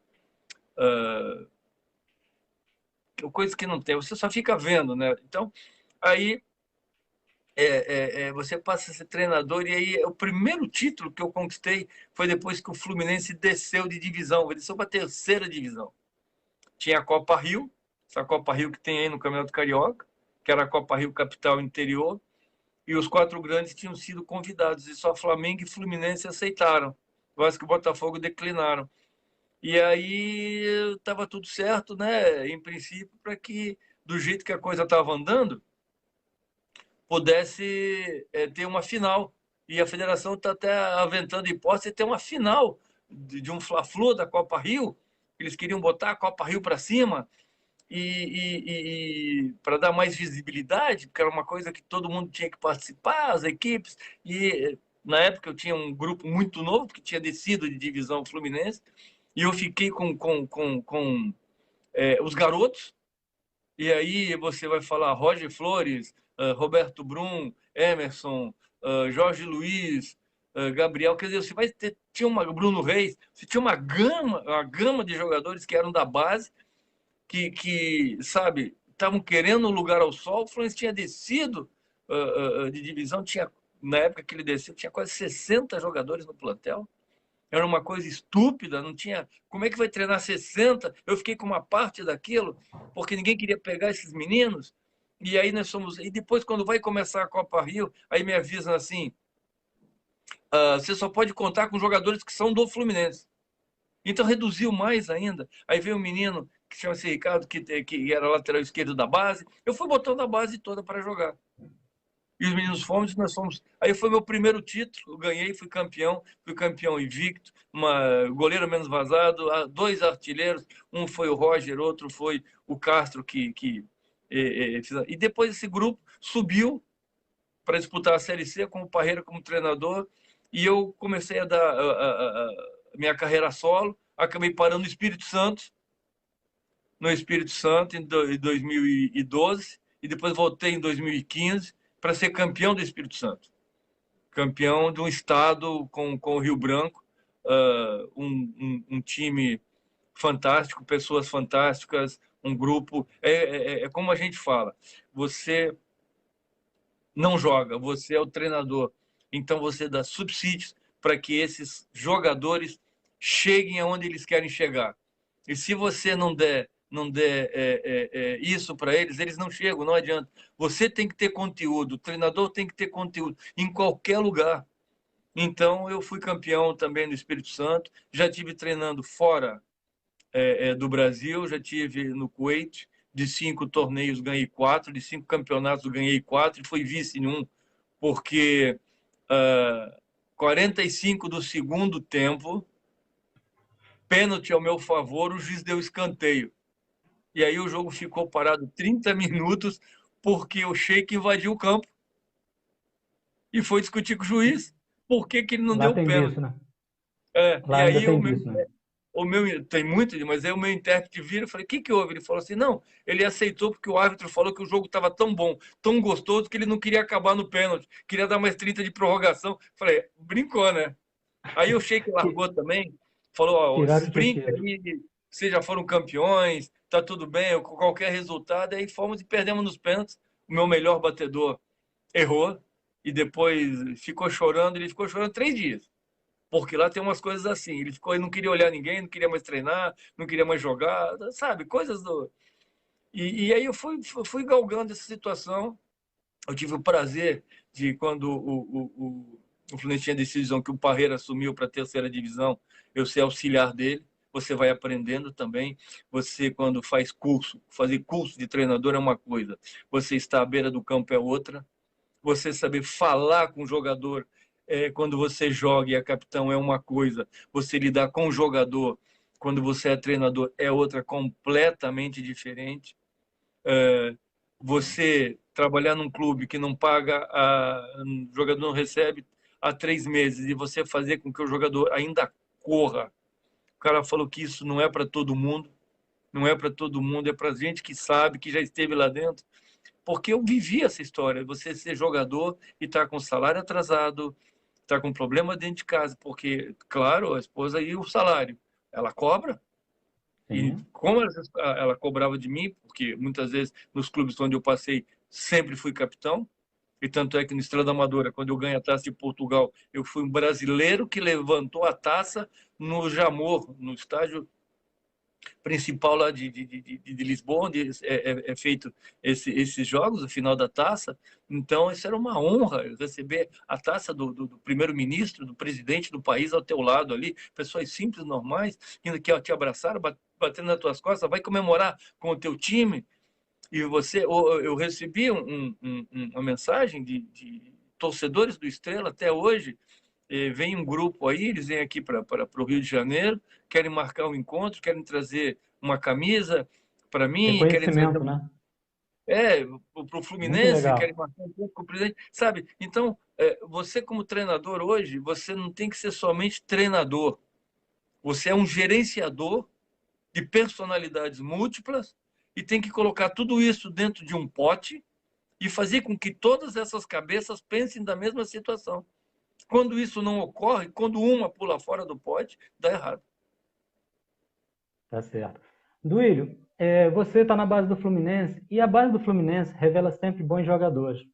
Coisa que não tem, você só fica vendo, né? Então, aí você passa a ser treinador, e aí o primeiro título que eu conquistei foi depois que o Fluminense desceu de divisão, desceu para a terceira divisão. Tinha a Copa Rio, essa Copa Rio que tem aí no Campeonato Carioca, que era a Copa Rio Capital Interior, e os quatro grandes tinham sido convidados, e só Flamengo e Fluminense aceitaram. Vasco e Botafogo declinaram. E aí estava tudo certo, né? Em princípio, para que, do jeito que a coisa estava andando, pudesse ter uma final. E a federação está até aventando hipótese de ter uma final de um Fla-Flu da Copa Rio. Eles queriam botar a Copa Rio para cima e para dar mais visibilidade, porque era uma coisa que todo mundo tinha que participar, as equipes. E Na época eu tinha um grupo muito novo, porque tinha descido de divisão Fluminense, e eu fiquei com os garotos, e aí você vai falar Roger Flores, Roberto Brum, Emerson, Jorge Luiz, Gabriel, quer dizer, você vai ter, tinha uma Bruno Reis, você tinha uma gama de jogadores que eram da base, que sabe, estavam querendo um lugar ao sol. O Fluminense tinha descido de divisão, tinha, na época que ele desceu, tinha quase 60 jogadores no plantel. Era uma coisa estúpida, não tinha. Como é que vai treinar 60? Eu fiquei com uma parte daquilo, porque ninguém queria pegar esses meninos. E aí nós somos. E depois, quando vai começar a Copa Rio, aí me avisam assim: você só pode contar com jogadores que são do Fluminense. Então reduziu mais ainda. Aí veio um menino que chama-se Ricardo, que era lateral esquerdo da base. Eu fui botando a base toda para jogar. E os meninos fomos, nós fomos. Aí foi meu primeiro título, eu ganhei, fui campeão invicto, uma goleiro menos vazado, 2 artilheiros, um foi o Roger, outro foi o Castro e depois esse grupo subiu para disputar a Série C com o Parreira como treinador, e eu comecei a dar a minha carreira solo, acabei parando no Espírito Santo, em 2012, e depois voltei em 2015 para ser campeão do Espírito Santo. Campeão de um estado com o Rio Branco, um time fantástico, pessoas fantásticas, um grupo. É como a gente fala, você não joga, você é o treinador. Então você dá subsídios para que esses jogadores cheguem aonde eles querem chegar. E se você não der isso para eles, eles não chegam, não adianta. Você tem que ter conteúdo, o treinador tem que ter conteúdo em qualquer lugar. Então eu fui campeão também no Espírito Santo, já tive treinando fora do Brasil, já tive no Kuwait, de 5 torneios ganhei 4, de 5 campeonatos ganhei 4 e fui vice em um, porque 45 do segundo tempo, pênalti ao meu favor, o juiz deu escanteio. E aí o jogo ficou parado 30 minutos porque o Sheik invadiu o campo e foi discutir com o juiz por que ele não Lá deu tem pênalti. disso, né? E Lá ainda aí tem disso, né? tem muito, mas aí o meu intérprete vira e falei, o que houve? Ele falou assim, não, ele aceitou porque o árbitro falou que o jogo estava tão bom, tão gostoso, que ele não queria acabar no pênalti, queria dar mais 30 de prorrogação. Falei, brincou, né? Aí o Sheik largou também, falou, ó, Tiraram o sprint tiro. aí, vocês já foram campeões, tá tudo bem, qualquer resultado. Aí fomos e perdemos nos pênaltis. O meu melhor batedor errou e depois ficou chorando. Ele ficou chorando 3 dias. Porque lá tem umas coisas assim. Ele não queria olhar ninguém, não queria mais treinar, não queria mais jogar, sabe? Coisas do. E aí eu fui galgando essa situação. Eu tive o prazer de, quando o Fluminense tinha decisão que o Parreira assumiu para a terceira divisão, eu ser auxiliar dele. Você vai aprendendo também. Você, quando faz curso, fazer curso de treinador é uma coisa, você está à beira do campo é outra. Você saber falar com o jogador quando você joga e é capitão é uma coisa. Você lidar com o jogador quando você é treinador é outra completamente diferente. Você trabalhar num clube que não paga, o jogador não recebe há 3 meses e você fazer com que o jogador ainda corra. O cara falou que isso não é para todo mundo, não é para todo mundo, é para gente que sabe, que já esteve lá dentro. Porque eu vivi essa história, você ser jogador e estar com salário atrasado, estar com problema dentro de casa, porque, claro, a esposa e o salário, ela cobra. E Sim. como ela cobrava de mim, porque muitas vezes nos clubes onde eu passei sempre fui capitão, e tanto é que no Estrela da Amadora, quando eu ganhei a taça de Portugal, eu fui um brasileiro que levantou a taça no Jamor, no estádio principal lá de Lisboa, onde é feito esses jogos, o final da taça. Então, isso era uma honra, receber a taça do primeiro-ministro, do presidente do país ao teu lado ali, pessoas simples, normais, que te abraçaram, batendo nas tuas costas, vai comemorar com o teu time. E eu recebi uma mensagem de torcedores do Estrela até hoje. Vem um grupo aí, eles vêm aqui para o Rio de Janeiro, querem marcar um encontro, querem trazer uma camisa para mim, querem trazer Reconhecimento, né? para o Muito Fluminense, querem legal. marcar um encontro com o presidente, sabe? Então, você como treinador hoje, você não tem que ser somente treinador. Você é um gerenciador de personalidades múltiplas e tem que colocar tudo isso dentro de um pote e fazer com que todas essas cabeças pensem da mesma situação. Quando isso não ocorre, quando uma pula fora do pote, dá errado. Tá certo. Duílio, você está na base do Fluminense e a base do Fluminense revela sempre bons jogadores.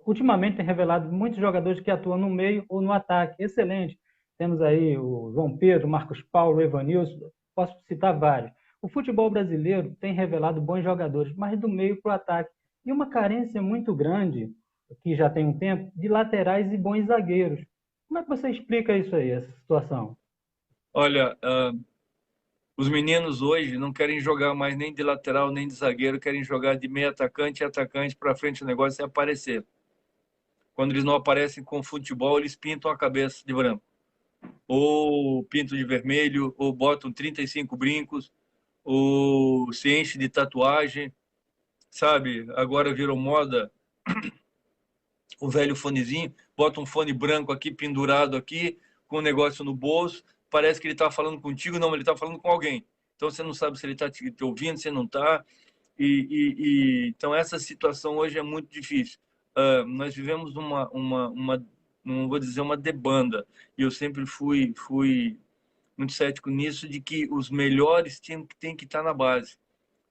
Ultimamente tem revelado muitos jogadores que atuam no meio ou no ataque. Excelente. Temos aí o João Pedro, Marcos Paulo, Evanilson, posso citar vários. O futebol brasileiro tem revelado bons jogadores, mas do meio para o ataque. E uma carência muito grande, que já tem um tempo, de laterais e bons zagueiros. Como é que você explica isso aí, essa situação? Olha, os meninos hoje não querem jogar mais nem de lateral nem de zagueiro, querem jogar de meio atacante e atacante para frente o negócio é aparecer. Quando eles não aparecem com futebol, eles pintam a cabeça de branco. Ou pintam de vermelho, ou botam 35 brincos, ou se enche de tatuagem, sabe? Agora virou moda o velho fonezinho, bota um fone branco aqui, pendurado aqui, com um negócio no bolso, parece que ele está falando contigo, não, ele está falando com alguém. Então você não sabe se ele está te ouvindo, se não está. Então essa situação hoje é muito difícil. Nós vivemos não vou dizer uma debanda, e eu sempre fui muito cético nisso, de que os melhores têm que estar na base.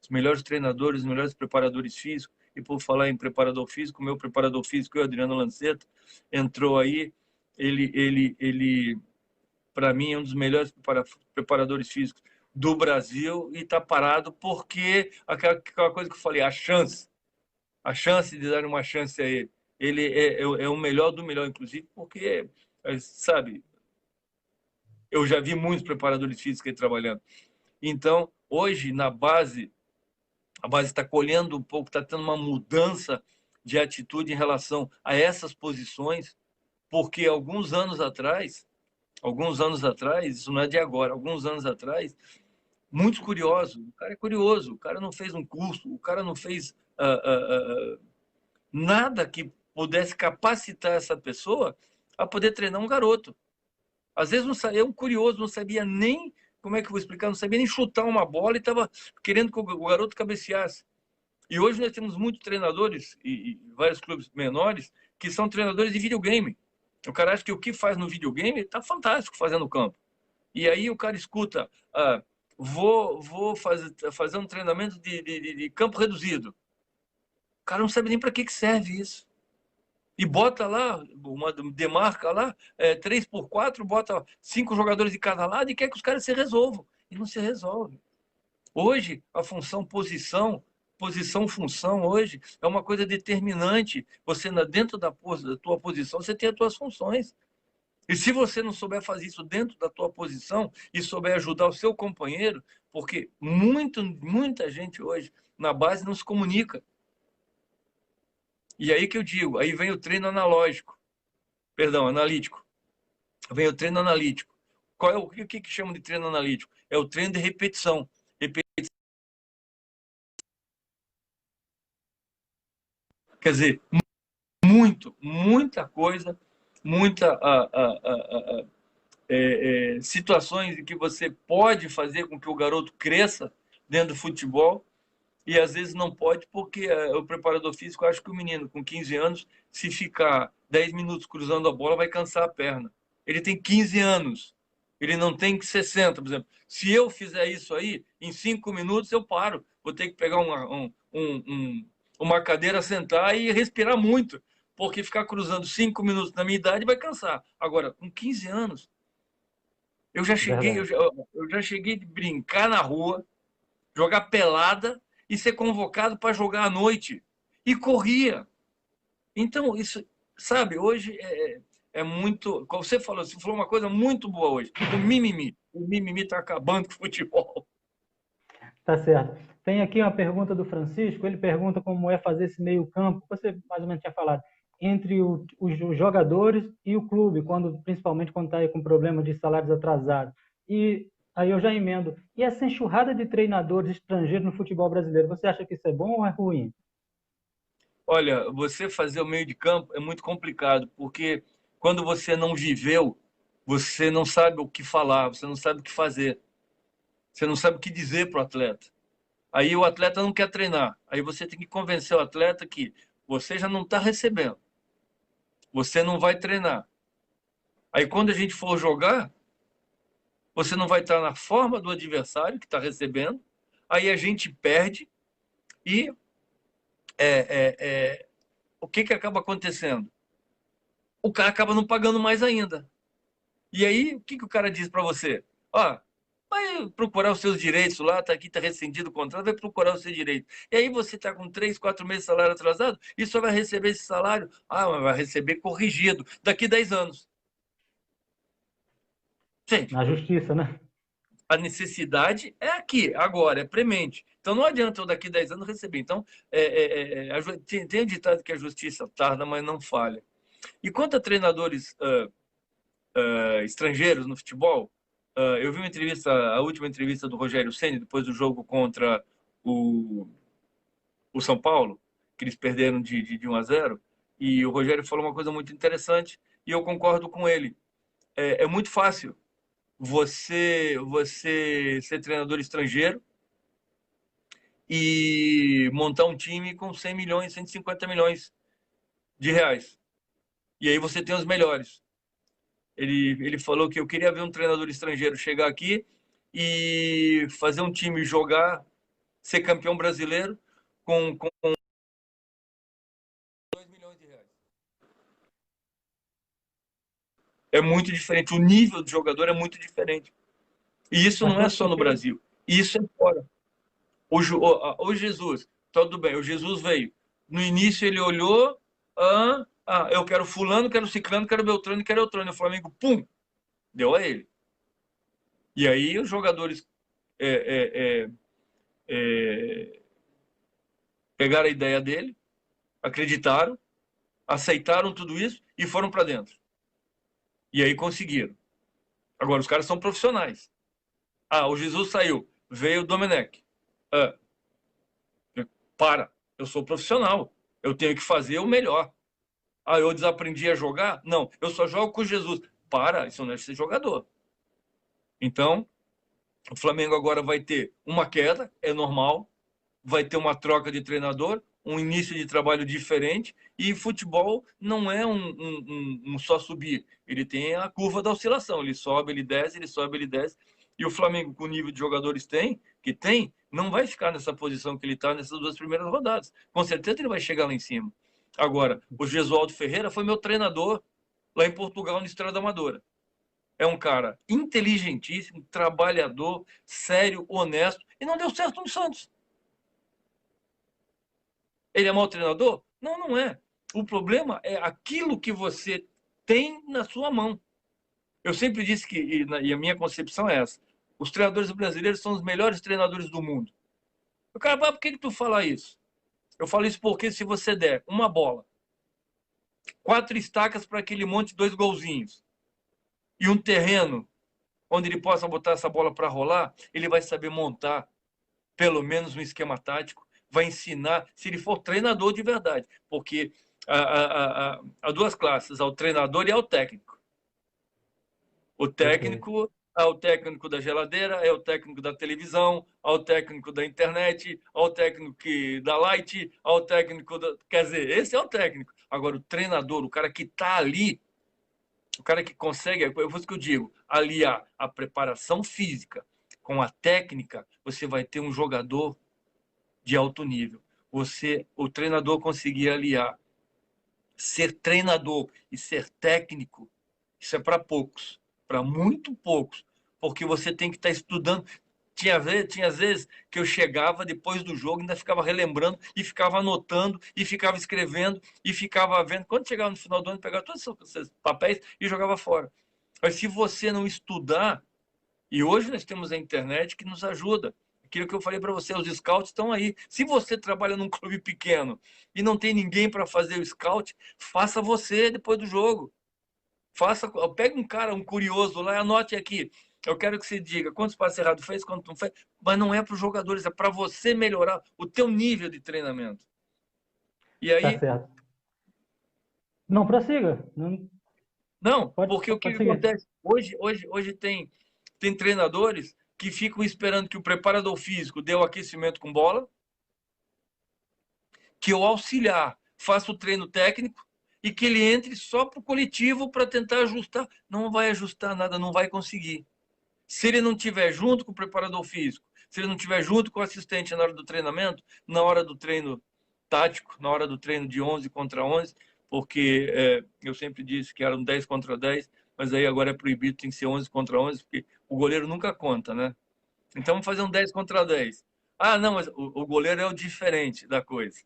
Os melhores treinadores, os melhores preparadores físicos. E por falar em preparador físico, meu preparador físico, o Adriano Lanceta, entrou aí. Ele para mim, é um dos melhores preparadores físicos do Brasil e está parado porque aquela coisa que eu falei, a chance de dar uma chance a ele. Ele é o melhor do melhor, inclusive, porque, sabe, eu já vi muitos preparadores físicos aí trabalhando. Então, hoje, na base, a base está colhendo um pouco, está tendo uma mudança de atitude em relação a essas posições, porque alguns anos atrás, isso não é de agora, alguns anos atrás, muito curioso, o cara é curioso, o cara não fez um curso, o cara não fez nada que pudesse capacitar essa pessoa a poder treinar um garoto. Às vezes não sabia, é um curioso, não sabia nem, como é que eu vou explicar, não sabia nem chutar uma bola e estava querendo que o garoto cabeceasse. E hoje nós temos muitos treinadores e vários clubes menores que são treinadores de videogame. O cara acha que o que faz no videogame está fantástico fazendo no campo. E aí o cara escuta, vou fazer um treinamento de campo reduzido. O cara não sabe nem para que serve isso. E bota lá, demarca lá, 3x4, bota 5 jogadores de cada lado e quer que os caras se resolvam. E não se resolve. Hoje, a função posição-função, hoje, é uma coisa determinante. Você, dentro da tua posição, você tem as tuas funções. E se você não souber fazer isso dentro da tua posição e souber ajudar o seu companheiro, porque muita gente hoje na base não se comunica. E aí que eu digo, aí vem o treino analógico, perdão, analítico. Vem o treino analítico. O que chama de treino analítico? É o treino de repetição. Quer dizer, muita coisa, muita situações em que você pode fazer com que o garoto cresça dentro do futebol e às vezes não pode porque o preparador físico acha que o menino com 15 anos, se ficar 10 minutos cruzando a bola, vai cansar a perna. Ele tem 15 anos, ele não tem 60, por exemplo. Se eu fizer isso aí, em 5 minutos eu paro. Vou ter que pegar uma cadeira, sentar e respirar muito, porque ficar cruzando 5 minutos na minha idade vai cansar. Agora, com 15 anos, eu já cheguei, Verdade. eu já cheguei de brincar na rua, jogar pelada e ser convocado para jogar à noite. E corria. Então, isso, sabe, hoje é muito. Como você falou uma coisa muito boa hoje. O mimimi. O mimimi está acabando com o futebol. Tá certo. Tem aqui uma pergunta do Francisco. Ele pergunta como é fazer esse meio-campo. Você mais ou menos tinha falado entre os jogadores e o clube, principalmente quando está aí com problema de salários atrasados. E aí eu já emendo. E essa enxurrada de treinadores estrangeiros no futebol brasileiro, você acha que isso é bom ou é ruim? Olha, você fazer o meio de campo é muito complicado, porque quando você não viveu, você não sabe o que falar, você não sabe o que fazer, você não sabe o que dizer para o atleta. Aí o atleta não quer treinar. Aí você tem que convencer o atleta que você já não está recebendo, você não vai treinar. Aí quando a gente for jogar, você não vai estar na forma do adversário que está recebendo, aí a gente perde e o que acaba acontecendo? O cara acaba não pagando mais ainda. E aí, o que o cara diz para você? Ó, vai procurar os seus direitos lá, tá aqui, tá rescindido o contrato, vai procurar o seu direito. E aí você tá com 3, 4 meses de salário atrasado e só vai receber esse salário, mas vai receber corrigido daqui 10 anos. Gente, Na justiça, né? a necessidade é aqui, agora, é premente. Então não adianta eu daqui 10 anos receber. Então, tem um ditado que a justiça tarda, mas não falha. E quanto a treinadores estrangeiros no futebol, eu vi uma entrevista, a última entrevista do Rogério Ceni depois do jogo contra o, o São Paulo, que eles perderam de 1-0, e o Rogério falou uma coisa muito interessante, e eu concordo com ele. É muito fácil você ser treinador estrangeiro e montar um time com 100 milhões, 150 milhões de reais. E aí você tem os melhores. Ele falou que eu queria ver um treinador estrangeiro chegar aqui e fazer um time jogar, ser campeão brasileiro com 2 milhões de reais. É muito diferente. O nível do jogador é muito diferente. E isso Mas não é por só no que, Brasil. Isso é fora. O Jesus, tudo bem, o Jesus veio. No início ele olhou, eu quero fulano, quero ciclano, quero Beltrano, quero Eutrano. O Flamengo, pum, deu a ele. E aí os jogadores é, é, é, pegaram a ideia dele, acreditaram, aceitaram tudo isso e foram para dentro. E aí conseguiram. Agora, os caras são profissionais. O Jesus saiu, veio o Domenech. Ah, eu sou profissional, eu tenho que fazer o melhor. Eu desaprendi a jogar? Não, eu só jogo com Jesus. Isso não é ser jogador. Então, o Flamengo agora vai ter uma queda, é normal, vai ter uma troca de treinador, um início de trabalho diferente, e futebol não é um só subir, ele tem a curva da oscilação, ele sobe, ele desce, ele sobe, ele desce, e o Flamengo, com o nível de jogadores que tem, não vai ficar nessa posição que ele está nessas 2 primeiras rodadas. Com certeza ele vai chegar lá em cima. Agora, o Gesualdo Ferreira foi meu treinador lá em Portugal, na Estrada Amadora. É um cara inteligentíssimo, trabalhador, sério, honesto, e não deu certo no Santos. Ele é mau treinador? Não, não é. O problema é aquilo que você tem na sua mão. Eu sempre disse que, e a minha concepção é essa, os treinadores brasileiros são os melhores treinadores do mundo. O cara, por que tu fala isso? Eu falo isso porque se você der uma bola, 4 estacas para aquele monte, 2 golzinhos, e um terreno onde ele possa botar essa bola para rolar, ele vai saber montar pelo menos um esquema tático, vai ensinar, se ele for treinador de verdade, porque há duas classes, ao treinador e ao técnico. O perfeito. técnico é o técnico da geladeira, é o técnico da televisão, ao técnico da internet, ao técnico da light, ao técnico da... Quer dizer, esse é o técnico. Agora, o treinador, o cara que está ali, o cara que consegue, é isso que eu digo, aliar a preparação física com a técnica, você vai ter um jogador de alto nível. O treinador conseguir aliar ser treinador e ser técnico, isso é para poucos, para muito poucos, porque você tem que estar estudando. Tinha vezes que eu chegava depois do jogo, ainda ficava relembrando e ficava anotando e ficava escrevendo e ficava vendo. Quando chegava no final do ano, pegava todos esses papéis e jogava fora. Mas se você não estudar, e hoje nós temos a internet que nos ajuda. Aquilo que eu falei para você, os scouts estão aí. Se você trabalha num clube pequeno e não tem ninguém para fazer o scout, faça você depois do jogo. Pega um cara, um curioso lá, anote aqui. Eu quero que você diga quantos passos errados fez, quantos não fez. Mas não é para os jogadores, é para você melhorar o teu nível de treinamento. E Tá aí, certo. Não, prossiga. Não, não, pode, porque o que pode seguir. acontece? Hoje tem treinadores que ficam esperando que o preparador físico dê o aquecimento com bola, que o auxiliar faça o treino técnico e que ele entre só para o coletivo para tentar ajustar. Não vai ajustar nada, não vai conseguir. Se ele não tiver junto com o preparador físico, se ele não tiver junto com o assistente na hora do treinamento, na hora do treino tático, na hora do treino de 11 contra 11, porque eu sempre disse que eram 10 contra 10, mas aí agora é proibido, tem que ser 11 contra 11, porque o goleiro nunca conta, né? Então vamos fazer um 10 contra 10. Ah, não, mas o goleiro é o diferente da coisa.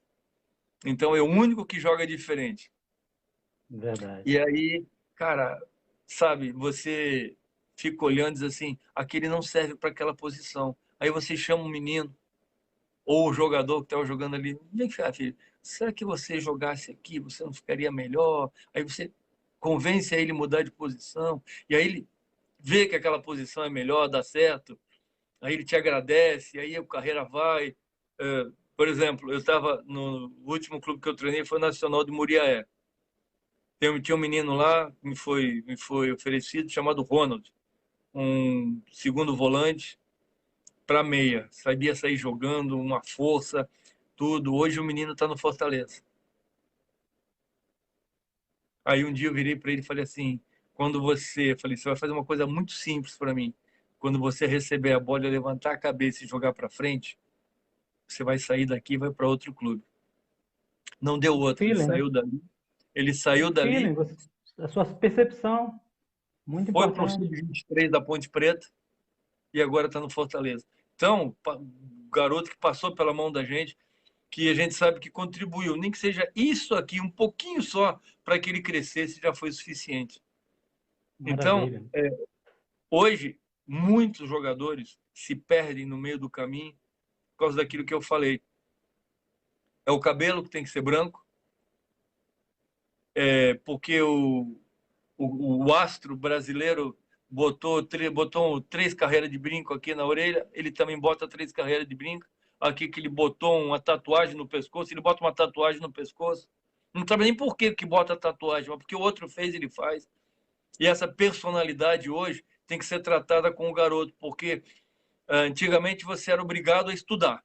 Então é o único que joga diferente. Verdade. E aí, cara, sabe, você fica olhando e diz assim, aquele não serve para aquela posição. Aí você chama o menino ou o jogador que estava jogando ali, vem cá, filho, será que você jogasse aqui, você não ficaria melhor? Aí você convence a ele mudar de posição, e aí ele vê que aquela posição é melhor, dá certo, aí ele te agradece, aí a carreira vai. Por exemplo, eu estava no último clube que eu treinei, foi o Nacional de Muriaé. Tinha um menino lá, me foi oferecido, chamado Ronald, um segundo volante para meia. Sabia sair jogando, uma força, tudo. Hoje o menino está no Fortaleza. Aí um dia eu virei para ele e falei assim: falei, você vai fazer uma coisa muito simples para mim. Quando você receber a bola, levantar a cabeça e jogar para frente, você vai sair daqui e vai para outro clube. Não deu outra, ele Feeling, né? saiu dali. Ele O saiu dali, feeling, a sua percepção, muito foi para o importante. Sub-23 da Ponte Preta e agora está no Fortaleza. Então, garoto que passou pela mão da gente, que a gente sabe que contribuiu, nem que seja isso aqui, um pouquinho só, para que ele crescesse, já foi suficiente. Então, Maravilha. hoje, muitos jogadores se perdem no meio do caminho por causa daquilo que eu falei. É o cabelo que tem que ser branco, porque o astro brasileiro botou 3 carreiras de brinco aqui na orelha, ele também bota 3 carreiras de brinco. Aqui que ele botou uma tatuagem no pescoço, ele bota uma tatuagem no pescoço. Não sabe nem por que bota a tatuagem, mas porque o outro fez, ele faz. E essa personalidade hoje tem que ser tratada com o garoto, porque antigamente você era obrigado a estudar.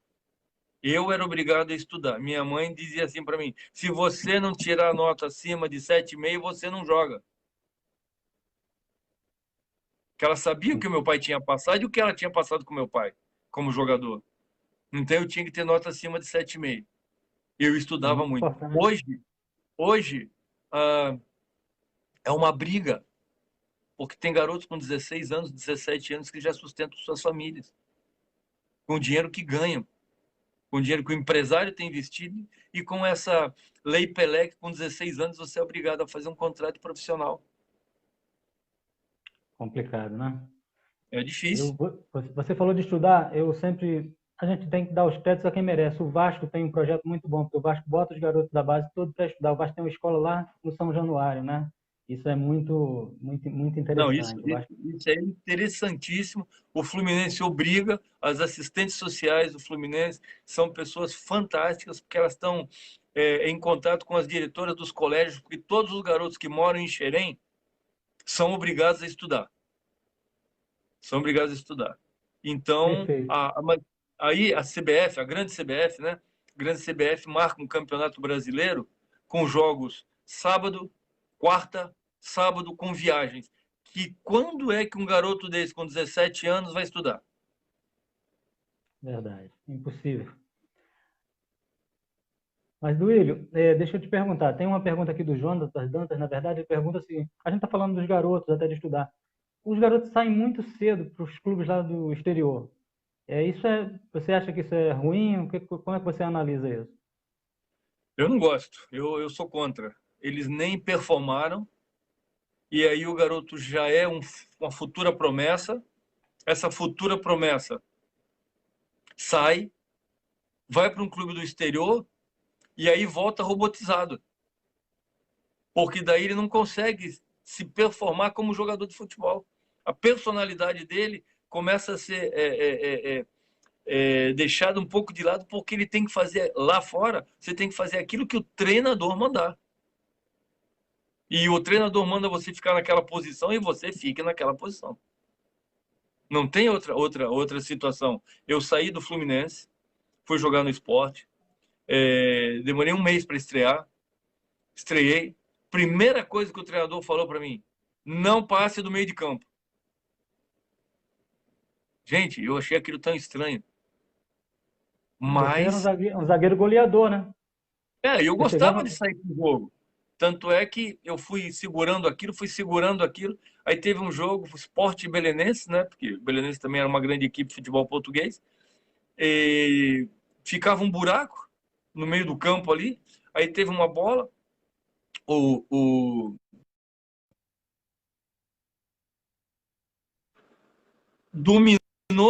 Eu era obrigado a estudar. Minha mãe dizia assim para mim: se você não tirar a nota acima de 7,5, você não joga. Que ela sabia o que o meu pai tinha passado e o que ela tinha passado com o meu pai como jogador. Então eu tinha que ter nota acima de 7,5. Eu É estudava muito muito. importante. Hoje é uma briga, porque tem garotos com 16 anos, 17 anos que já sustentam suas famílias com o dinheiro que ganham, com o dinheiro que o empresário tem investido e com essa lei Pelé que com 16 anos você é obrigado a fazer um contrato profissional. Complicado, né? É difícil. Você falou de estudar, a gente tem que dar os créditos a quem merece. O Vasco tem um projeto muito bom, porque o Vasco bota os garotos da base todos para estudar. O Vasco tem uma escola lá no São Januário, né? Isso é muito, muito, muito Não, isso, interessante. O isso, Vasco, isso é interessantíssimo. O Fluminense obriga, as assistentes sociais do Fluminense são pessoas fantásticas, porque elas estão em contato com as diretoras dos colégios, porque todos os garotos que moram em Xerém são obrigados a estudar. São obrigados a estudar. Então, perfeito, aí a CBF, a grande CBF, né? A grande CBF marca um campeonato brasileiro com jogos sábado, quarta, sábado com viagens. Que quando é que um garoto desse com 17 anos vai estudar? verdade. Impossível. Mas, Duílio, deixa eu te perguntar. Tem uma pergunta aqui do Jonas das Dantas, na verdade, ele pergunta assim, a gente está falando dos garotos até de estudar. Os garotos saem muito cedo para os clubes lá do exterior. Você acha que isso é ruim? Como é que você analisa isso? Eu não gosto, eu sou contra. Eles nem performaram, e aí o garoto já é uma futura promessa. Essa futura promessa sai, vai para um clube do exterior e aí volta robotizado. Porque daí ele não consegue se performar como jogador de futebol. A personalidade dele começa a ser deixado um pouco de lado, porque ele tem que fazer lá fora, você tem que fazer aquilo que o treinador mandar. E o treinador manda você ficar naquela posição e você fica naquela posição. Não tem outra situação. Eu saí do Fluminense, fui jogar no Sport, demorei um mês para estrear, estreiei. Primeira coisa que o treinador falou para mim: não passe do meio de campo. Gente, eu achei aquilo tão estranho. Você era Mas um zagueiro goleador, né? eu Você gostava de chegava. sair do jogo. Tanto é que eu fui segurando aquilo. Aí teve um jogo, o Sport e Belenenses, né? Porque o Belenenses também era uma grande equipe de futebol português. E ficava um buraco no meio do campo ali. Aí teve uma bola, o dominou,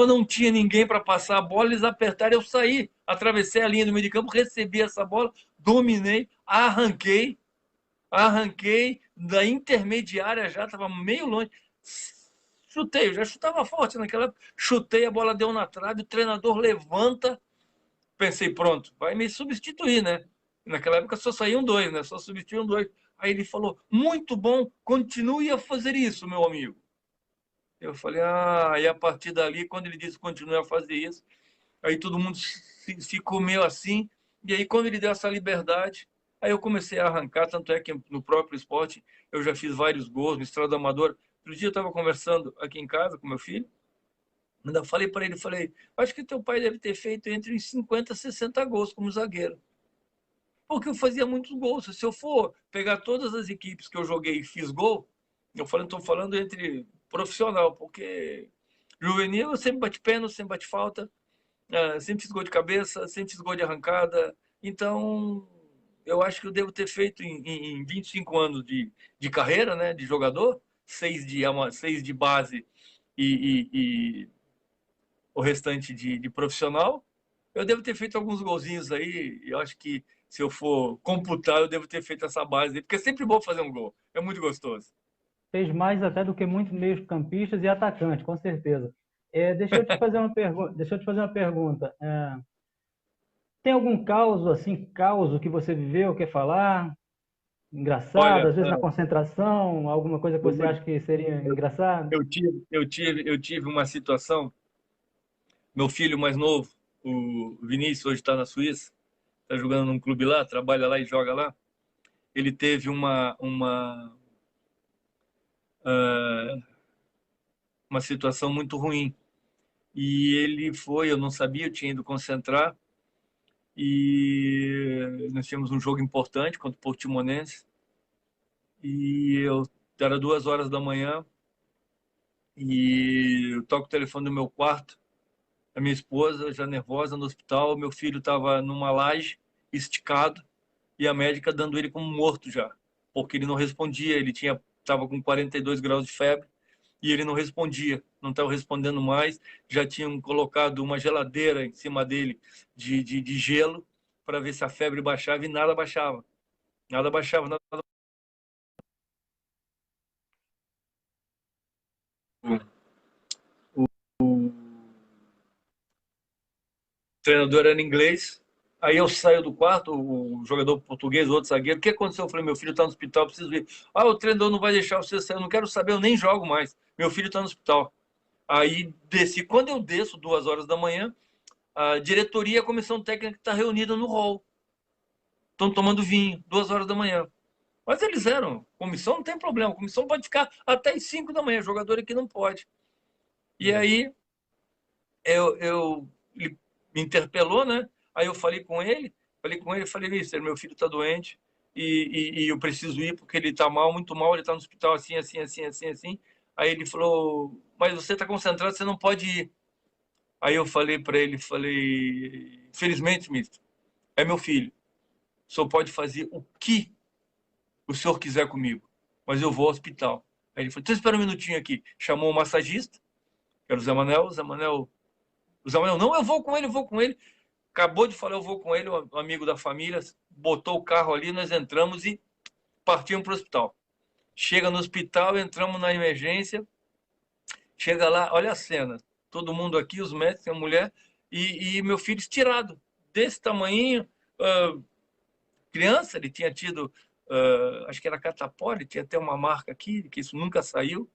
não tinha ninguém para passar a bola, eles apertaram, eu saí, atravessei a linha do meio de campo, recebi essa bola, dominei, arranquei da intermediária já, estava meio longe, chutei, eu já chutava forte naquela época, chutei, a bola deu na trave, o treinador levanta, pensei, pronto, vai me substituir, né? Naquela época só saíam dois, né? Só substituíam dois. Aí ele falou, muito bom, continue a fazer isso, meu amigo. Eu falei, e a partir dali, quando ele disse continue a fazer isso, aí todo mundo ficou meio assim, e aí quando ele deu essa liberdade, aí eu comecei a arrancar, tanto é que no próprio esporte eu já fiz vários gols, no Estrada Amador. Outro dia eu estava conversando aqui em casa com meu filho, ainda falei para ele, falei, acho que teu pai deve ter feito entre 50 e 60 gols como zagueiro. Porque eu fazia muitos gols. Se eu for pegar todas as equipes que eu joguei e fiz gol, eu estou falando entre profissional, porque juvenil eu sempre bati pênalti, sempre bati falta, sempre fiz gol de cabeça, sempre fiz gol de arrancada. Então, eu acho que eu devo ter feito em 25 anos de carreira, né, de jogador, seis de base e o restante de profissional. Eu devo ter feito alguns golzinhos aí. Eu acho que se eu for computar, eu devo ter feito essa base aí, porque é sempre bom fazer um gol. É muito gostoso. Fez mais até do que muitos meios-campistas e atacantes, com certeza. Deixa eu te fazer uma pergunta. Deixa eu te fazer uma pergunta. Tem algum caos assim, caos que você viveu, quer falar? Engraçado, Olha, às vezes na concentração, alguma coisa que eu, você acha que seria engraçado? eu tive uma situação. Meu filho mais novo, o Vinícius, hoje está na Suíça, está jogando num clube lá, trabalha lá e joga lá. Ele teve uma situação muito ruim. E ele foi, eu não sabia, eu tinha ido concentrar. E nós tínhamos um jogo importante contra o Portimonense. E era 2 horas da manhã. E eu toco o telefone do meu quarto. A minha esposa, já nervosa, no hospital. Meu filho estava numa laje, esticado. E a médica dando ele como morto já. Porque ele não respondia. Ele estava com 42 graus de febre. E ele não respondia, não estava respondendo mais. Já tinham colocado uma geladeira em cima dele de gelo para ver se a febre baixava e nada baixava. Nada baixava, nada. O treinador era em inglês. Aí eu saio do quarto, o jogador português, o outro zagueiro, o que aconteceu? Eu falei, meu filho está no hospital, preciso ver. O treinador não vai deixar você sair, eu não quero saber, eu nem jogo mais. Meu filho está no hospital. Aí desci. Quando eu desço, 2 horas da manhã, a diretoria e a comissão técnica está reunida no hall. Estão tomando vinho, 2 horas da manhã. Mas eles eram. Comissão não tem problema. Comissão pode ficar até as 5 da manhã. Jogador aqui não pode. E aí ele me interpelou, né? Aí eu falei, mister, meu filho está doente e eu preciso ir porque ele está mal, muito mal, ele está no hospital assim, assim, assim, assim, assim. Aí ele falou, mas você está concentrado, você não pode ir. Aí eu falei para ele, falei, felizmente, mister, é meu filho. O senhor pode fazer o que o senhor quiser comigo, mas eu vou ao hospital. Aí ele falou, então espera um minutinho aqui. Chamou o massagista, que era o Zé Manel, não, eu vou com ele, eu vou com ele. Acabou de falar, eu vou com ele, um amigo da família, botou o carro ali, nós entramos e partimos para o hospital. Chega no hospital, entramos na emergência, chega lá, olha a cena, todo mundo aqui, os médicos, a mulher, e meu filho estirado, desse tamanhinho, criança, ele tinha tido, acho que era catapora, ele tinha até uma marca aqui, que isso nunca saiu,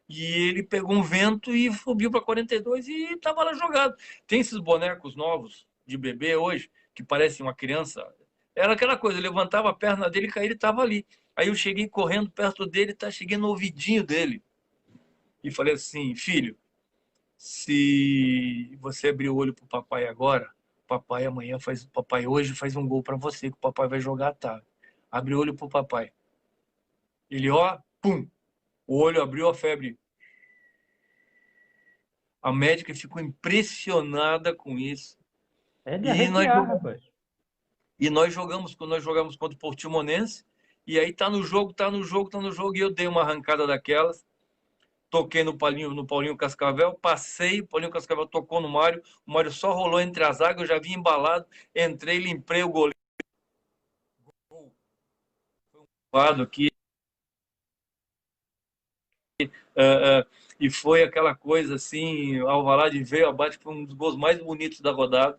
e ele pegou um vento e subiu para 42 e estava lá jogado. Tem esses bonecos novos de bebê hoje, que parecem uma criança. Era aquela coisa, eu levantava a perna dele e caía, ele estava ali. Aí eu cheguei correndo perto dele, cheguei no ouvidinho dele e falei assim, filho, se você abrir o olho pro papai agora, papai hoje faz um gol para você, que o papai vai jogar à tarde. Abre o olho pro papai. Ele, ó, pum, o olho abriu, a febre. A médica ficou impressionada com isso. É de E nós arrepiar, jogamos, rapaz. nós jogamos contra o Portimonense, e aí tá no jogo, e eu dei uma arrancada daquelas, toquei no Paulinho Cascavel, passei, o Paulinho Cascavel tocou no Mário, o Mário só rolou entre as águas, eu já vim embalado, entrei, limpei o goleiro aqui, e foi aquela coisa assim, Alvalade veio abaixo, foi um dos gols mais bonitos da rodada,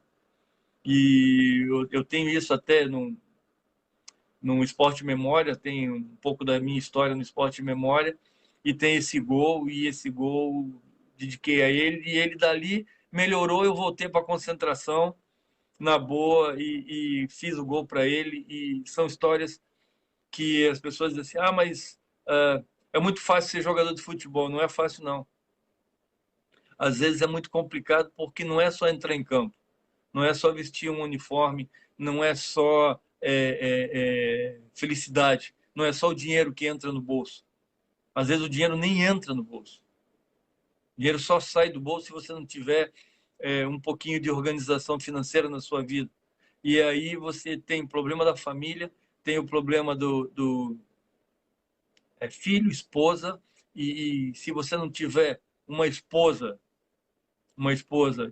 e eu tenho isso até no Esporte Memória, tem um pouco da minha história no Esporte Memória, e tem esse gol dediquei a ele, e ele dali melhorou, eu voltei para a concentração na boa e fiz o gol para ele, e são histórias que as pessoas dizem assim, mas é muito fácil ser jogador de futebol, não é fácil não. Às vezes é muito complicado porque não é só entrar em campo, não é só vestir um uniforme, não é só felicidade, não é só o dinheiro que entra no bolso. Às vezes o dinheiro nem entra no bolso. O dinheiro só sai do bolso se você não tiver um pouquinho de organização financeira na sua vida. E aí você tem o problema da família, tem o problema do filho, esposa, e se você não tiver uma esposa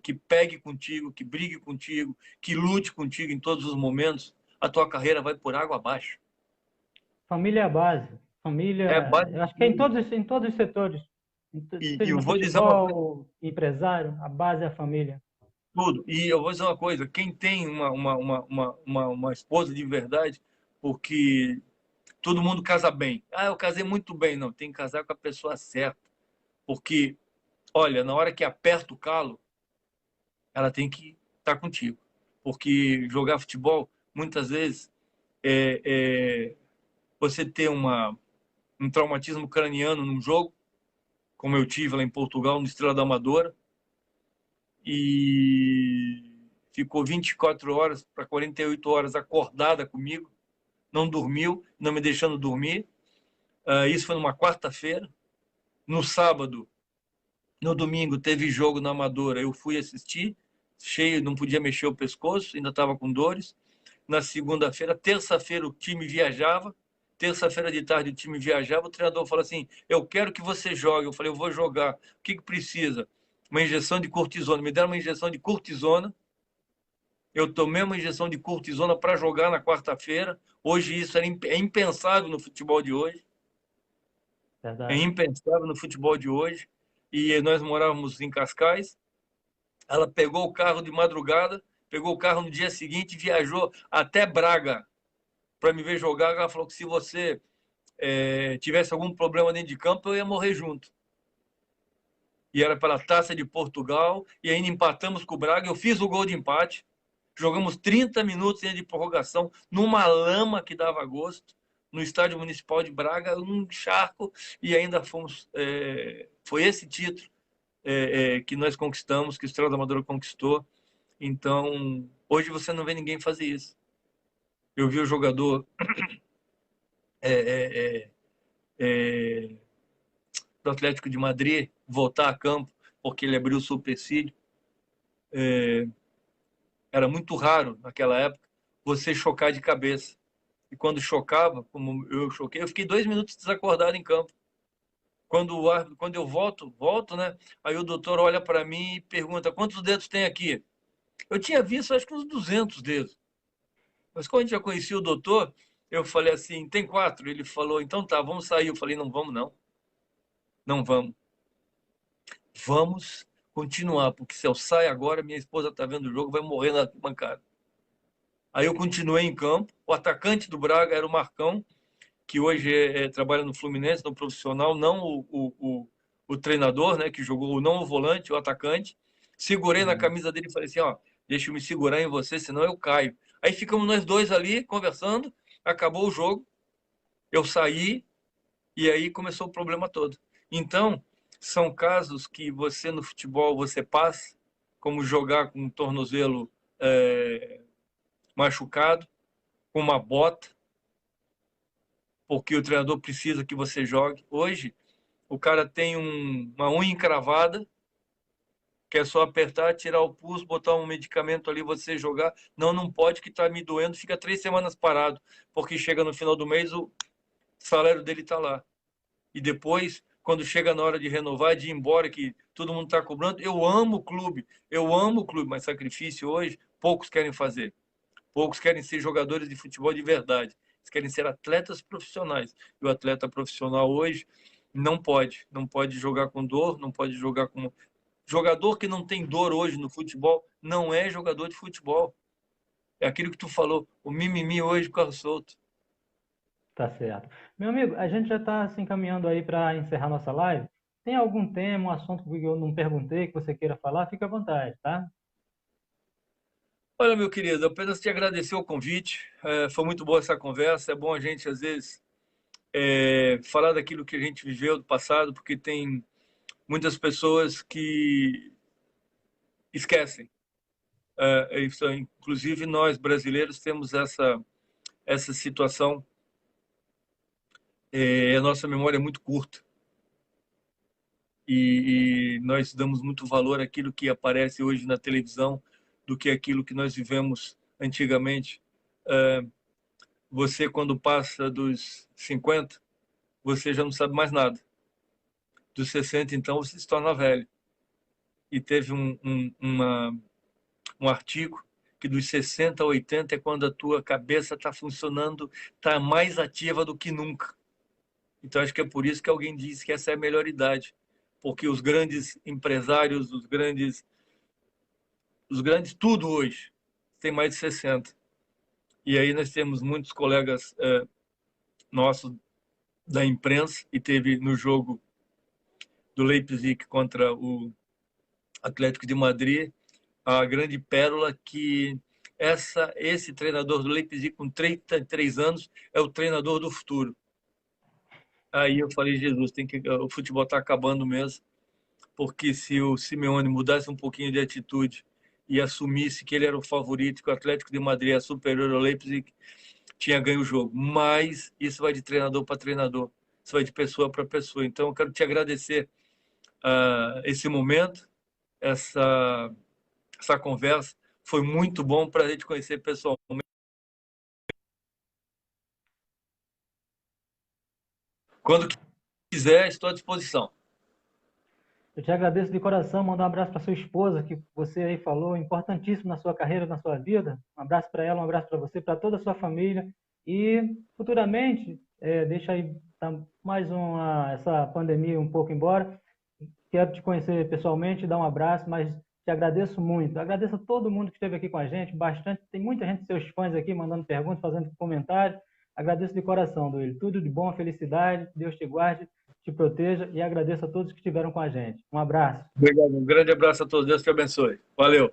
que pegue contigo, que brigue contigo, que lute contigo em todos os momentos, a tua carreira vai por água abaixo. Família é a base. É Família, base eu de acho que é em tudo. todos os setores. E Seja eu no vou dizer uma coisa, futebol, empresário, a base é a família. tudo. E eu vou dizer uma coisa, quem tem uma esposa de verdade, porque todo mundo casa bem. Eu casei muito bem. Não, tem que casar com a pessoa certa. Porque, olha, na hora que aperta o calo, ela tem que estar contigo. Porque jogar futebol, muitas vezes, é, é, você ter um traumatismo craniano num jogo, como eu tive lá em Portugal, no Estrela da Amadora, e ficou 24 horas para 48 horas acordada comigo, não dormiu, não me deixando dormir. Isso foi numa quarta-feira. No sábado, no domingo, teve jogo na Amadora, eu fui assistir, cheio, não podia mexer o pescoço, ainda estava com dores. Na segunda-feira, terça-feira, o time viajava. Terça-feira de tarde, o time viajava. O treinador falou assim: eu quero que você jogue. Eu falei: eu vou jogar. O que precisa? Uma injeção de cortisona. Me deram uma injeção de cortisona. Eu tomei uma injeção de cortisona para jogar na quarta-feira. Hoje isso é impensável no futebol de hoje. É Verdade. impensável no futebol de hoje. E nós morávamos em Cascais. Ela pegou o carro de madrugada, pegou o carro no dia seguinte e viajou até Braga para me ver jogar. Ela falou que se você tivesse algum problema dentro de campo, eu ia morrer junto. E era pela Taça de Portugal, e ainda empatamos com o Braga. Eu fiz o gol de empate. Jogamos 30 minutos de prorrogação numa lama que dava gosto, no Estádio Municipal de Braga, num charco, e ainda fomos. Foi esse título que nós conquistamos, que o Estrela da Amadora conquistou. Então, hoje você não vê ninguém fazer isso. Eu vi o jogador é, é, é, do Atlético de Madrid voltar a campo porque ele abriu o supercílio. Era muito raro naquela época você chocar de cabeça. E quando chocava, como eu choquei, eu fiquei 2 minutos desacordado em campo. Quando eu volto, né? Aí o doutor olha para mim e pergunta: quantos dedos tem aqui? Eu tinha visto, acho que uns 200 dedos. Mas quando a gente já conhecia o doutor, eu falei assim: tem 4. Ele falou: então tá, vamos sair. Eu falei: não vamos, não. Não vamos. Vamos continuar, porque se eu sair agora, minha esposa está vendo o jogo, vai morrer na bancada. Aí eu continuei em campo. O atacante do Braga era o Marcão, que hoje trabalha no Fluminense, no profissional, não o treinador, né, que jogou, não o volante, o atacante. Segurei na camisa dele e falei assim, ó, deixa eu me segurar em você, senão eu caio. Aí ficamos nós dois ali conversando, acabou o jogo, eu saí e aí começou o problema todo. Então, são casos que você no futebol você passa, como jogar com um tornozelo machucado, com uma bota, porque o treinador precisa que você jogue. Hoje, o cara tem uma unha encravada, que é só apertar, tirar o pulso, botar um medicamento ali, você jogar. Não, não pode, que está me doendo, fica 3 semanas parado, porque chega no final do mês, o salário dele está lá. E depois, quando chega na hora de renovar, de ir embora, que todo mundo está cobrando, eu amo o clube, mas sacrifício hoje, poucos querem fazer. Poucos querem ser jogadores de futebol de verdade. Eles querem ser atletas profissionais. E o atleta profissional hoje não pode jogar com dor, não pode jogar com... Jogador que não tem dor hoje no futebol não é jogador de futebol. É aquilo que tu falou, o mimimi hoje, carro solto. Tá certo. Meu amigo, a gente já está se encaminhando aí para encerrar nossa live. Tem algum tema, um assunto que eu não perguntei que você queira falar? Fique à vontade, tá? Olha, meu querido, apenas te agradecer o convite. Foi muito boa essa conversa. É bom a gente, às vezes, falar daquilo que a gente viveu do passado, porque tem muitas pessoas que esquecem. Inclusive, nós brasileiros temos essa situação. A nossa memória é muito curta e nós damos muito valor àquilo que aparece hoje na televisão do que aquilo que nós vivemos antigamente. Você, quando passa dos 50, você já não sabe mais nada. Dos 60, então, você se torna velho. E teve um artigo que dos 60 a 80 é quando a tua cabeça está funcionando, está mais ativa do que nunca. Então, acho que é por isso que alguém diz que essa é a melhor idade. Porque os grandes empresários, os grandes tudo hoje, tem mais de 60. E aí nós temos muitos colegas nossos da imprensa, e teve no jogo do Leipzig contra o Atlético de Madrid, a grande pérola que esse treinador do Leipzig com 33 anos é o treinador do futuro. Aí eu falei, Jesus, o futebol está acabando mesmo, porque se o Simeone mudasse um pouquinho de atitude e assumisse que ele era o favorito, que o Atlético de Madrid é superior ao Leipzig, tinha ganho o jogo. Mas isso vai de treinador para treinador, isso vai de pessoa para pessoa. Então eu quero te agradecer esse momento, essa conversa. Foi muito bom para a gente conhecer pessoalmente. Quando quiser, estou à disposição. Eu te agradeço de coração, mandar um abraço para sua esposa, que você aí falou, importantíssimo na sua carreira, na sua vida. Um abraço para ela, um abraço para você, para toda a sua família. E futuramente, deixa aí mais essa pandemia um pouco embora. Quero te conhecer pessoalmente, dar um abraço, mas te agradeço muito. Agradeço a todo mundo que esteve aqui com a gente, bastante. Tem muita gente, seus fãs aqui, mandando perguntas, fazendo comentários. Agradeço de coração, Duílio. Tudo de bom, felicidade, Deus te guarde, te proteja e agradeço a todos que estiveram com a gente. Um abraço. Obrigado. Um grande abraço a todos. Deus te abençoe. Valeu.